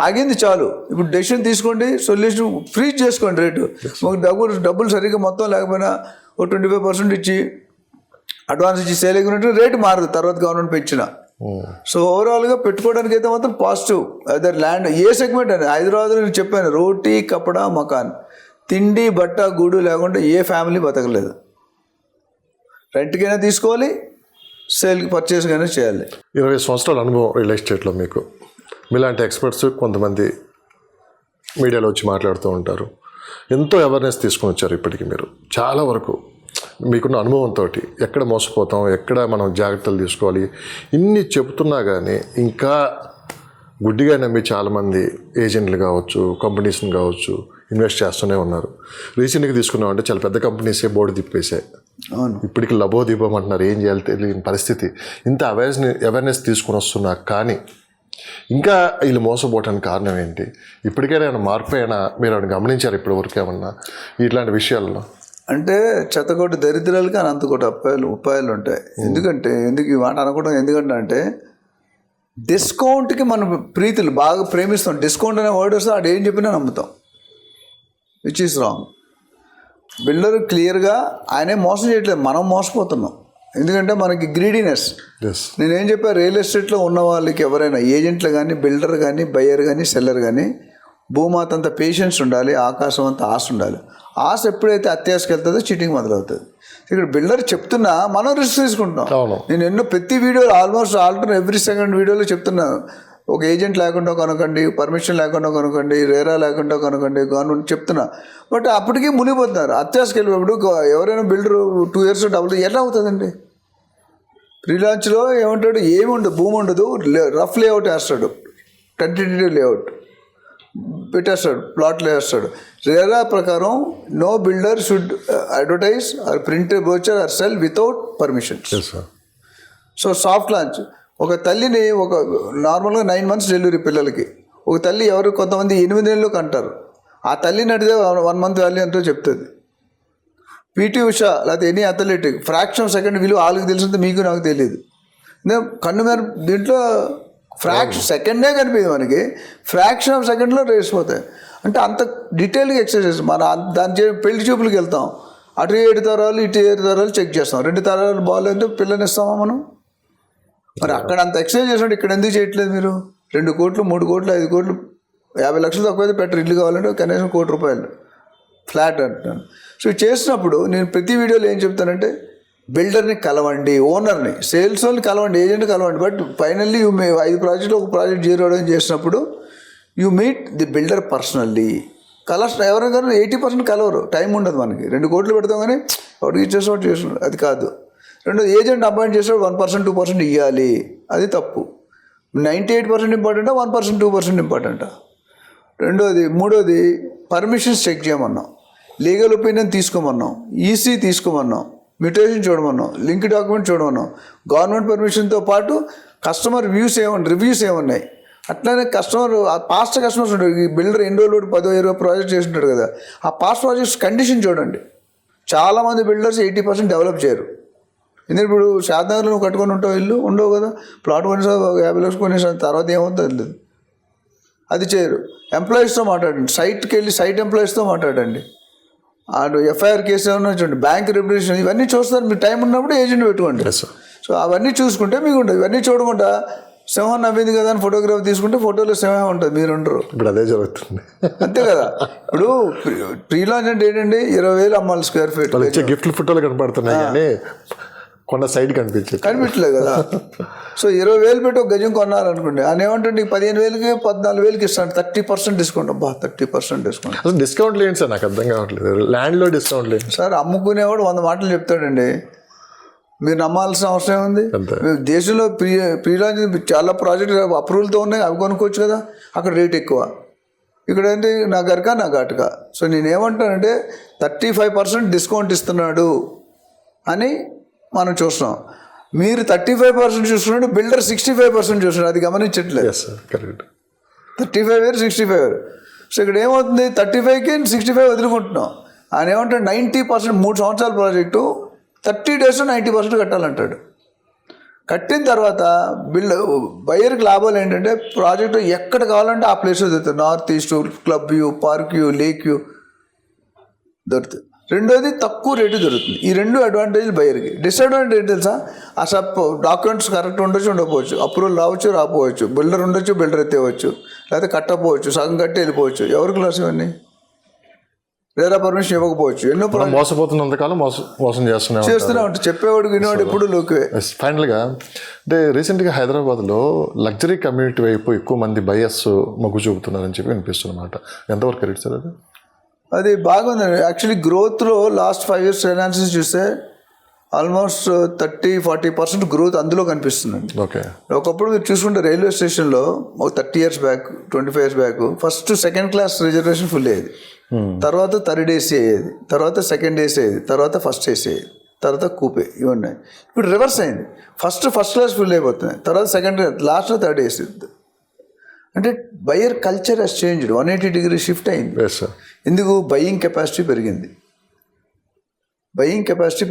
ఆగింది చాలు, ఇప్పుడు డెసిషన్ తీసుకోండి, సొల్యూషన్ ఫ్రీజ్ చేసుకోండి. రేటు మాకు డబ్బులు సరిగ్గా మొత్తం లేకపోయినా 25% ఇచ్చి అడ్వాన్స్ ఇచ్చి సేల్ అయినట్టు రేటు మారదు తర్వాత గవర్నమెంట్ పెంచిన. సో ఓవరాల్గా పెట్టుకోవడానికి అయితే మాత్రం పాజిటివ్. అదే ల్యాండ్ ఏ సెగ్మెంట్ అని హైదరాబాద్లో నేను చెప్పాను, రోటీ, కపడా, మకాన్, తిండి, బట్ట, గూడు లేకుండా ఏ ఫ్యామిలీ బతకలేదు. రెంట్కైనా తీసుకోవాలి, సేల్కి పర్చేస్కైనా చేయాలి. 20 సంవత్సరాల అనుభవం రియల్ ఎస్టేట్లో మీకు. మీలాంటి ఎక్స్పర్ట్స్ కొంతమంది మీడియాలో వచ్చి మాట్లాడుతూ ఉంటారు. ఎంతో అవేర్నెస్ తీసుకొని వచ్చారు ఇప్పటికీ మీరు. చాలా వరకు మీకున్న అనుభవంతో ఎక్కడ మోసపోతాం, ఎక్కడ మనం జాగ్రత్తలు తీసుకోవాలి, ఇన్ని చెబుతున్నా కానీ ఇంకా గుడ్డిగా నమ్మి చాలామంది ఏజెంట్లు కావచ్చు, కంపెనీస్ని కావచ్చు ఇన్వెస్ట్ చేస్తూనే ఉన్నారు. రీసెంట్గా తీసుకున్నామంటే చాలా పెద్ద కంపెనీసే బోర్డు తిప్పేసాయి. ఇప్పటికి లబో దీపం అంటున్నారు, ఏం చేయాలి తెలియని పరిస్థితి. ఇంత అవేర్నెస్ తీసుకొని వస్తున్నా కానీ ఇంకా వీళ్ళు మోసపోవటానికి కారణం ఏంటి? ఇప్పటికైనా ఏమైనా మార్పు అయినా మీరు ఏమైనా గమనించారు ఇప్పటి వరకు ఏమన్నా ఇట్లాంటి విషయాల్లో? అంటే చెత్తకోటి దరిద్రాలకి అనంతకోటి ఉపాయాలు ఉంటాయి. ఎందుకు ఈ మాట అనుకోవడం ఎందుకంటే అంటే డిస్కౌంట్కి మనం ప్రీతులు బాగా ప్రేమిస్తాం. డిస్కౌంట్ అనే వర్డ్ వస్తే ఆడు ఏం చెప్పినా నమ్ముతాం, విచ్ ఈస్ రాంగ్. బిల్డర్ క్లియర్గా ఆయనే మోసం చేయట్లేదు, మనం మోసపోతున్నాం. ఎందుకంటే మనకి గ్రీడీనెస్. నేనేం చెప్పాను, రియల్ ఎస్టేట్లో ఉన్న వాళ్ళకి ఎవరైనా ఏజెంట్లు కానీ, బిల్డర్ కానీ, బయ్యర్ కానీ, సెల్లర్ కానీ భూమాత అంత పేషెన్స్ ఉండాలి, ఆకాశం అంత ఆశ ఉండాలి. ఆశ ఎప్పుడైతే అత్యాశకి వెళ్తుందో చీటింగ్ మొదలవుతుంది. ఇక్కడ బిల్డర్ చెప్తున్నా మనం రిస్క్ తీసుకుంటున్నాం. నేను ప్రతి వీడియోలో ఆల్మోస్ట్ ఎవ్రీ సెకండ్ వీడియోలో చెప్తున్నాను, ఒక ఏజెంట్ లేకుండా కొనకండి, పర్మిషన్ లేకుండా కొనకండి, రేరా లేకుండా కొనకండి, గవర్నమెంట్ చెప్తున్నా. బట్ అప్పటికీ మునిగిపోతున్నారు. అత్యాశకి వెళ్ళినప్పుడు ఎవరైనా బిల్డరు 2 years డబ్బులు ఎలా అవుతుందండి? ప్రీ లాంచ్లో ఏమంటాడు, ఏమి ఉండదు, భూమి ఉండదు, రఫ్ లేఅవుట్ వేస్తాడు, టెంటేటివ్ లేఅవుట్ పెట్టేస్తాడు, ప్లాట్లు వేస్తాడు. రేరా ప్రకారం no builder should advertise or print brochure or sell without permissions. So soft launch, ఒక తల్లిని ఒక నార్మల్గా 9 months డెలివరీ పిల్లలకి, ఒక తల్లి ఎవరు కొంతమంది 8 నెలలకు అంటారు, ఆ తల్లిని అడిగితే 1 month వాల్యూ ఎంతో చెప్తుంది. పీటీ ఉషా లేకపోతే any athletic fraction of second విలువ వాళ్ళకి తెలిసింది, మీకు నాకు తెలియదు. కన్ను మీద దీంట్లో ఫ్రాక్షన్ సెకండే కనిపించదు మనకి, ఫ్రాక్షన్ ఆఫ్ సెకండ్లో రేసిపోతాయి. అంటే అంత డీటెయిల్గా ఎక్సర్సైజ్. దాని పెళ్లి చూపులకు వెళ్తాం, అటు 7 తరాలు ఇటు 7 తరాలు చెక్ చేస్తాం, 2 తరాలు బాగాలంటే పిల్లని ఇస్తామా మనం? మరి అక్కడ అంత ఎక్సర్సైజ్ చేసినట్టు ఇక్కడ ఎందుకు చేయట్లేదు మీరు? 2 కోట్లు 3 కోట్లు 5 కోట్లు 50 లక్షలు తక్కువైతే పెట్టరు, ఇల్లు కావాలంటే కనీసం ₹1 కోటి ఫ్లాట్ అంటున్నాను. సో చేసినప్పుడు నేను ప్రతి వీడియోలో ఏం చెప్తానంటే, బిల్డర్ని కలవండి, ఓనర్ని, సేల్స్ వాళ్ళని కలవండి, ఏజెంట్ కలవండి. బట్ ఫైనల్లీ 5 ప్రాజెక్టులు ఒక ప్రాజెక్ట్ జీరో అవడం చేసినప్పుడు you meet the builder personally. ఎవరైనా 80% కలవరు, టైం ఉండదు మనకి. 2 కోట్లు పెడతాం కానీ వాడికి ఇచ్చేసి చేస్తున్నాడు, అది కాదు. రెండోది ఏజెంట్ అపాయింట్ చేసాడు 1% 2% ఇవ్వాలి, అది తప్పు. 98% ఇంపార్టెంటా, 1% 2% ఇంపార్టెంటా? మూడోది పర్మిషన్స్ చెక్ చేయమన్నాం, లీగల్ ఒపీనియన్ తీసుకోమన్నాం, ఈసీ తీసుకోమన్నాం, మ్యూటేషన్ చూడమన్నాం, లింక్ డాక్యుమెంట్ చూడమన్నాం. గవర్నమెంట్ పర్మిషన్తో పాటు కస్టమర్ రివ్యూస్ ఏమున్నాయి. అట్లనే పాస్ట్ కస్టమర్స్ ఉంటారు. ఈ బిల్డర్ ఎన్ని రోజులు 10-20 ప్రాజెక్ట్ చేస్తుంటాడు కదా, ఆ పాస్ట్ ప్రాజెక్ట్స్ కండిషన్ చూడండి. చాలామంది బిల్డర్స్ 80% డెవలప్ చేయరు. ఎందుకంటే ఇప్పుడు షాద్నగర్లో నువ్వు కట్టుకొని ఉంటావు, ఇల్లు ఉండవు కదా, ప్లాట్ కొనేసా 50 లక్షలు కొనేసా, తర్వాత ఏమవుతుందో తెలియదు, అది చేయరు. ఎంప్లాయీస్తో మాట్లాడండి, సైట్కి వెళ్ళి సైట్ ఎంప్లాయీస్తో మాట్లాడండి. అటు ఎఫ్ఐఆర్ కేసు ఏమన్నా చూడండి, బ్యాంక్ రిప్రజెంటేషన్, ఇవన్నీ చూస్తారు. మీకు టైం ఉన్నప్పుడు ఏజెంట్ పెట్టుకోండి. సో అవన్నీ చూసుకుంటే మీకు ఉంటుంది. ఇవన్నీ చూడకుండా సింహం నవ్వింది కదా అని ఫోటోగ్రాఫ్ తీసుకుంటే ఫోటోలో సింహం ఉంటుంది, మీరు ఉండరు. ఇప్పుడు అదే జరుగుతుంది, అంతే కదా. ఇప్పుడు ప్రీ లాంచ్ అంటే ఏంటండి, 20,000 అమ్మాలి స్క్వేర్ ఫీట్. గిఫ్ట్ ఫోటోలు కనపడుతున్నాయి కానీ కొన్న సైడ్ కనిపించలేదు కదా. సో 20,000 పెట్టి ఒక గజం కొన్నారనుకోండి, ఆయన ఏమంటే నీకు 15,000కి 14,000కి ఇస్తాను, 30% డిస్కౌంట్. అబ్బా 30% డిస్కౌంట్, అసలు డిస్కౌంట్ లేండి సార్, నాకు అర్థం కావట్లేదు. ల్యాండ్లో డిస్కౌంట్ లేదు సార్. అమ్ముకునేవాడు 100 మాటలు చెప్తాడండి, మీరు నమ్మాల్సిన అవసరం ఉంది. దేశంలో ప్రీ లాంచ్ చాలా ప్రాజెక్ట్ అప్రూవల్తో ఉన్నాయి, అవి కొనుక్కోవచ్చు కదా. అక్కడ రేట్ ఎక్కువ, ఇక్కడ ఏంటి నా గరక నా ఘాటుక. సో నేనేమంటానంటే 35% డిస్కౌంట్ ఇస్తున్నాడు అని మనం చూస్తున్నాం. మీరు 35% చూస్తున్నాడు, బిల్డర్ 65% చూస్తున్నాడు, అది గమనించట్లేదు. 35 65. సో ఇక్కడ ఏమవుతుంది, 35కి 65 వదులుకుంటున్నాం. ఆయన ఏమంటాడు 90%, 3 సంవత్సరాల ప్రాజెక్టు 30 daysలో 90% కట్టాలంటాడు. కట్టిన తర్వాత బయ్యర్కి లాభాలు ఏంటంటే, ప్రాజెక్టు ఎక్కడ కావాలంటే ఆ ప్లేస్లో దొరుకుతుంది. North east, club view, park view, lake view దొరుకుతుంది. రెండోది తక్కువ రేటు దొరుకుతుంది. ఈ 2 అడ్వాంటేజ్లు బయ్యర్కి. డిసడ్వాంటేజ్ ఏంటి తెలుసా, అసలు డాక్యుమెంట్స్ కరెక్ట్ ఉండొచ్చు ఉండకపోవచ్చు, అప్రూవల్ రావచ్చు రాకపోవచ్చు, బిల్డర్ ఉండొచ్చు బిల్డర్ ఎత్తేవచ్చు, లేకపోతే కట్టకపోవచ్చు, సగం కట్టి వెళ్ళిపోవచ్చు. ఎవరికి లాస్ ఇవన్నీ? లేదా పర్మిషన్ ఇవ్వకపోవచ్చు. ఎన్నో మోసపోతున్నంతకాలం మోసం చేస్తూనే ఉంటాయి. చెప్పేవాడు వినేవాడు ఎప్పుడు లోకే. ఫైనల్గా అంటే రీసెంట్గా హైదరాబాద్లో లగ్జరీ కమ్యూనిటీ వైపు ఎక్కువ మంది బయర్స్ మొగ్గు చూపుతున్నారని చెప్పి వినిపిస్తున్నమాట. ఎంతవరకు కరెక్ట్ సార్? అది బాగుందండి. యాక్చువల్లీ గ్రోత్లో లాస్ట్ 5 years ఫైనాన్సెస్ చూస్తే ఆల్మోస్ట్ 30-40% గ్రోత్ అందులో కనిపిస్తుందండి. ఓకే. ఒకప్పుడు మీరు చూసుకుంటే రైల్వే స్టేషన్లో 30 years back, 25 years back first 2nd class reservation full అయ్యేది, తర్వాత 3rd AC అయ్యేది, తర్వాత 2nd AC అయ్యేది, తర్వాత 1st AC అయ్యేది, తర్వాత కూపే, ఇవన్నీ. ఇప్పుడు రివర్స్ అయింది. ఫస్ట్ క్లాస్ ఫుల్ అయిపోతుంది, తర్వాత 2nd, లాస్ట్లో 3rd AC. అంటే buyer culture has changed, 180 degrees shift అయింది. ఎందుకు? బయ్యింగ్ కెపాసిటీ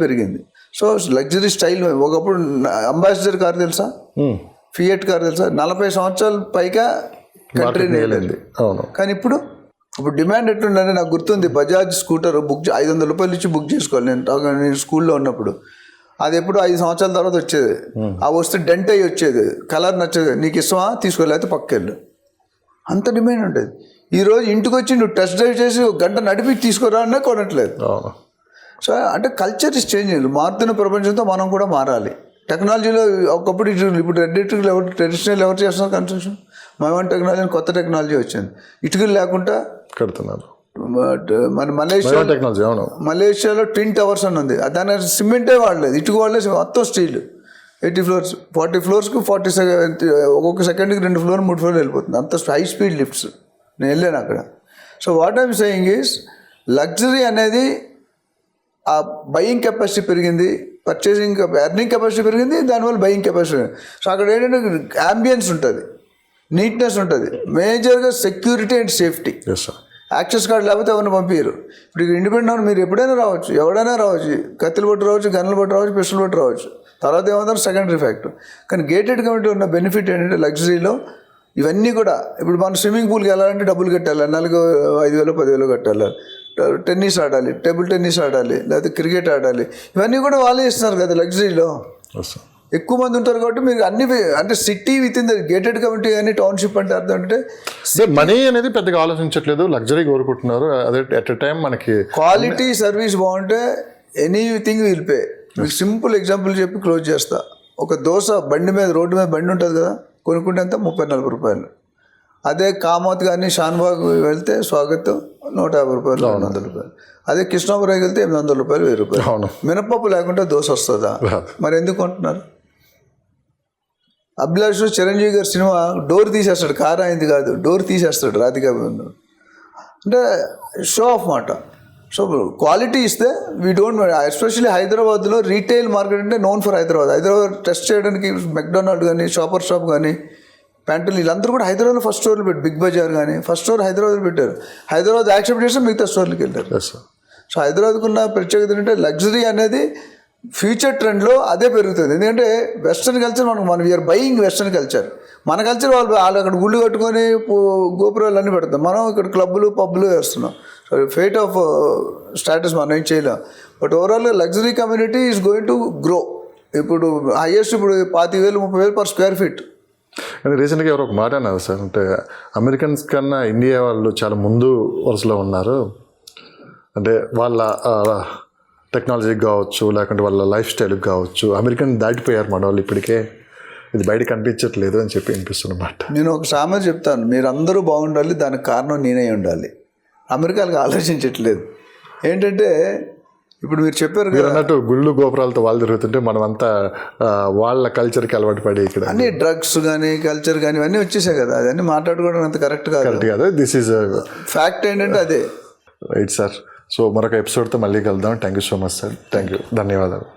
పెరిగింది. So luxury style. ఒకప్పుడు అంబాసిడర్ కార్ తెలుసా, ఫియట్ కార్ తెలుసా, 40 సంవత్సరాల పైగా కంట్రీ నేలింది. కానీ ఇప్పుడు డిమాండ్ ఎట్లుందంటే, నాకు గుర్తుంది, బజాజ్ స్కూటర్ బుక్ 500 రూపాయలు ఇచ్చి బుక్ చేసుకోవాలి. నేను స్కూల్లో ఉన్నప్పుడు అది ఎప్పుడు 5 సంవత్సరాల తర్వాత వచ్చేది. ఆ వస్తే డెంట్ అయ్యి వచ్చేది, కలర్ నచ్చేది, నీకు ఇష్టమా తీసుకోలేకపోతే పక్కెళ్ళు, అంత డిమాండ్ ఉండేది. ఈరోజు ఇంటికి వచ్చి నువ్వు టెస్ట్ డ్రైవ్ చేసి 1 గంట నడిపి తీసుకురా అన్నా కొనట్లేదు. సో అంటే కల్చర్ ఇస్ చేంజ్. మారుతున్న ప్రపంచంతో మనం కూడా మారాలి. టెక్నాలజీలో ఒకప్పుడు ఇప్పుడు ఎలక్ట్రికల్ ట్రెడిషనల్ ఎవరు చేస్తున్నారు కన్స్ట్రక్షన్, మైవాన్ టెక్నాలజీ కొత్త టెక్నాలజీ వచ్చింది. ఇటుకలు లేకుండా కడుతున్నారు మన మలేషియా టెక్నాలజీ. అవును, మలేషియాలో ట్విన్ టవర్స్ అని ఉంది, దాని సిమెంటే వాడలేదు, ఇటుక వాడలేదు, మొత్తం స్టీల్. 80 floors 40 ఫ్లోర్స్కి 40 ఒక్కొక్క సెకండ్కి 2 floor 3 floor వెళ్ళిపోతుంది, అంత హై స్పీడ్ లిఫ్ట్స్. నేను వెళ్ళాను అక్కడ. So what I'm saying is luxury అనేది ఆ బయింగ్ కెపాసిటీ పెరిగింది, పర్చేసింగ్ ఎర్నింగ్ కెపాసిటీ పెరిగింది, దానివల్ల బయింగ్ కెపాసిటీ. సో అక్కడ ఏంటంటే అంబియన్స్ ఉంటుంది, నీట్నెస్ ఉంటుంది, మేజర్గా security and safety. Yes sir. Access card లేకపోతే ఎవరిని పంపించరు. ఇప్పుడు ఇండిపెండెంట్ మీరు ఎప్పుడైనా రావచ్చు, ఎవడైనా రావచ్చు, కత్తిలు పట్టు రావచ్చు, గన్నులు పట్టు రావచ్చు, పిస్టల్ పట్టు రావచ్చు, తర్వాత ఏమంటారు సెకండరీ ఫ్యాక్టర్. కానీ గేటెడ్ కమిటీ ఉన్న బెనిఫిట్ ఏంటంటే లగ్జరీలో ఇవన్నీ కూడా, ఇప్పుడు మనం స్విమ్మింగ్ పూల్కి వెళ్ళాలంటే డబ్బులు కట్టాలి, నెలకు 5,000 10,000 కట్టాలి, టెన్నిస్ ఆడాలి, టేబుల్ టెన్నిస్ ఆడాలి, లేకపోతే క్రికెట్ ఆడాలి, ఇవన్నీ కూడా వాళ్ళే ఇస్తున్నారు కదా లగ్జరీలో. Yes sir. ఎక్కువ మంది ఉంటారు కాబట్టి మీరు అన్ని అంటే city with in the gated committee కానీ టౌన్షిప్ అంటే అర్థం అంటే మనీ అనేది పెద్దగా ఆలోచించట్లేదు, లగ్జరీ కోరుకుంటున్నారు. అదే అట్ ఎ టైం మనకి క్వాలిటీ సర్వీస్ బాగుంటే ఎనీథింగ్ విల్ పే. మీకు సింపుల్ ఎగ్జాంపుల్ చెప్పి క్లోజ్ చేస్తా. ఒక దోశ బండి మీద, రోడ్డు మీద బండి ఉంటుంది కదా, కొనుక్కుంటే అంత 30-40 రూపాయలు. అదే కామత్ కానీ షాన్బాగ్ వెళ్తే స్వాగతం 150 రూపాయలు, 200 రూపాయలు. అదే కృష్ణాపురాకి వెళ్తే 800 రూపాయలు, 1000 రూపాయలు. అవును. మినపప్పు లేకుంటే దోశ వస్తుందా? మరి ఎందుకు కొంటున్నారు? అభిలాష్ చిరంజీవి గారి సినిమా డోర్ తీసేస్తాడు, కారు అయింది కాదు, డోర్ తీసేస్తాడు రాధికా బంధు. అంటే షో ఆఫ్ మాట. సో క్వాలిటీ ఇస్తే వీ డోంట్, ఎస్పెషల్లీ హైదరాబాద్లో రీటైల్ మార్కెట్ అంటే నోన్ ఫర్ హైదరాబాద్ టెస్ట్ చేయడానికి మెక్డొనాల్డ్ కానీ, షాపర్ షాప్ కానీ, ప్యాంటులు, వీళ్ళందరూ కూడా హైదరాబాద్లో ఫస్ట్ స్టోర్లు పెట్టారు. బిగ్ బజార్ కానీ ఫస్ట్ స్టోర్ హైదరాబాద్లో పెట్టారు. హైదరాబాద్ యాక్సెప్ట్ చేస్తే మిగతా స్టోర్లకు వెళ్ళారు. Yes sir. సో హైదరాబాద్కు ఉన్న ప్రత్యేకత ఏంటంటే లగ్జరీ అనేది ఫ్యూచర్ ట్రెండ్లో అదే పెరుగుతుంది. ఎందుకంటే వెస్ట్రన్ కల్చర్ మనం వీఆర్ బయింగ్ వెస్ట్రన్ కల్చర్. మన కల్చర్ వాళ్ళు అక్కడ గుళ్ళు కట్టుకొని గోపురాలు అన్నీ పెడతాం, మనం ఇక్కడ క్లబ్బులు పబ్బులు వేస్తున్నాం. సో ఫేట్ ఆఫ్ స్టాటస్ మనం ఏం చేయలేం. బట్ ఓవరాల్గా luxury community is going to grow. ఇప్పుడు హైయెస్ట్ ఇప్పుడు 25,000 30,000 per square feet. కానీ రీసెంట్గా ఎవరో ఒక మాట అన్నారు సార్, అంటే అమెరికన్స్ కన్నా ఇండియా వాళ్ళు చాలా ముందు వరుసలో ఉన్నారు, అంటే వాళ్ళ టెక్నాలజీకి కావచ్చు, లేకుంటే వాళ్ళ లైఫ్ స్టైల్కి కావచ్చు, అమెరికన్ దాటిపోయారు మన వాళ్ళు, ఇప్పటికే ఇది బయట కనిపించట్లేదు అని చెప్పి అనిపిస్తున్నమాట. నేను ఒక సామెత చెప్తాను, మీరు అందరూ బాగుండాలి, దానికి కారణం నేనే ఉండాలి. అమెరికాలకు ఆలోచించట్లేదు. ఏంటంటే ఇప్పుడు మీరు చెప్పారు మీరు అన్నట్టు గుళ్ళు గోపురాలతో వాళ్ళు తిరుగుతుంటే మనమంతా వాళ్ళ కల్చర్కి అలవాటు పడి ఇక్కడ అన్ని డ్రగ్స్ కానీ కల్చర్ కానీ ఇవన్నీ వచ్చేసాయి కదా, అదన్నీ మాట్లాడుకోవడం అంత కరెక్ట్ కాదు. దిస్ ఈజ్ ఫ్యాక్ట్ ఏంటంటే అదే. Right sir. సో మరొక ఎపిసోడ్తో మళ్ళీ కలుద్దాం. Thank you so much sir. Thank you, ధన్యవాదాలు.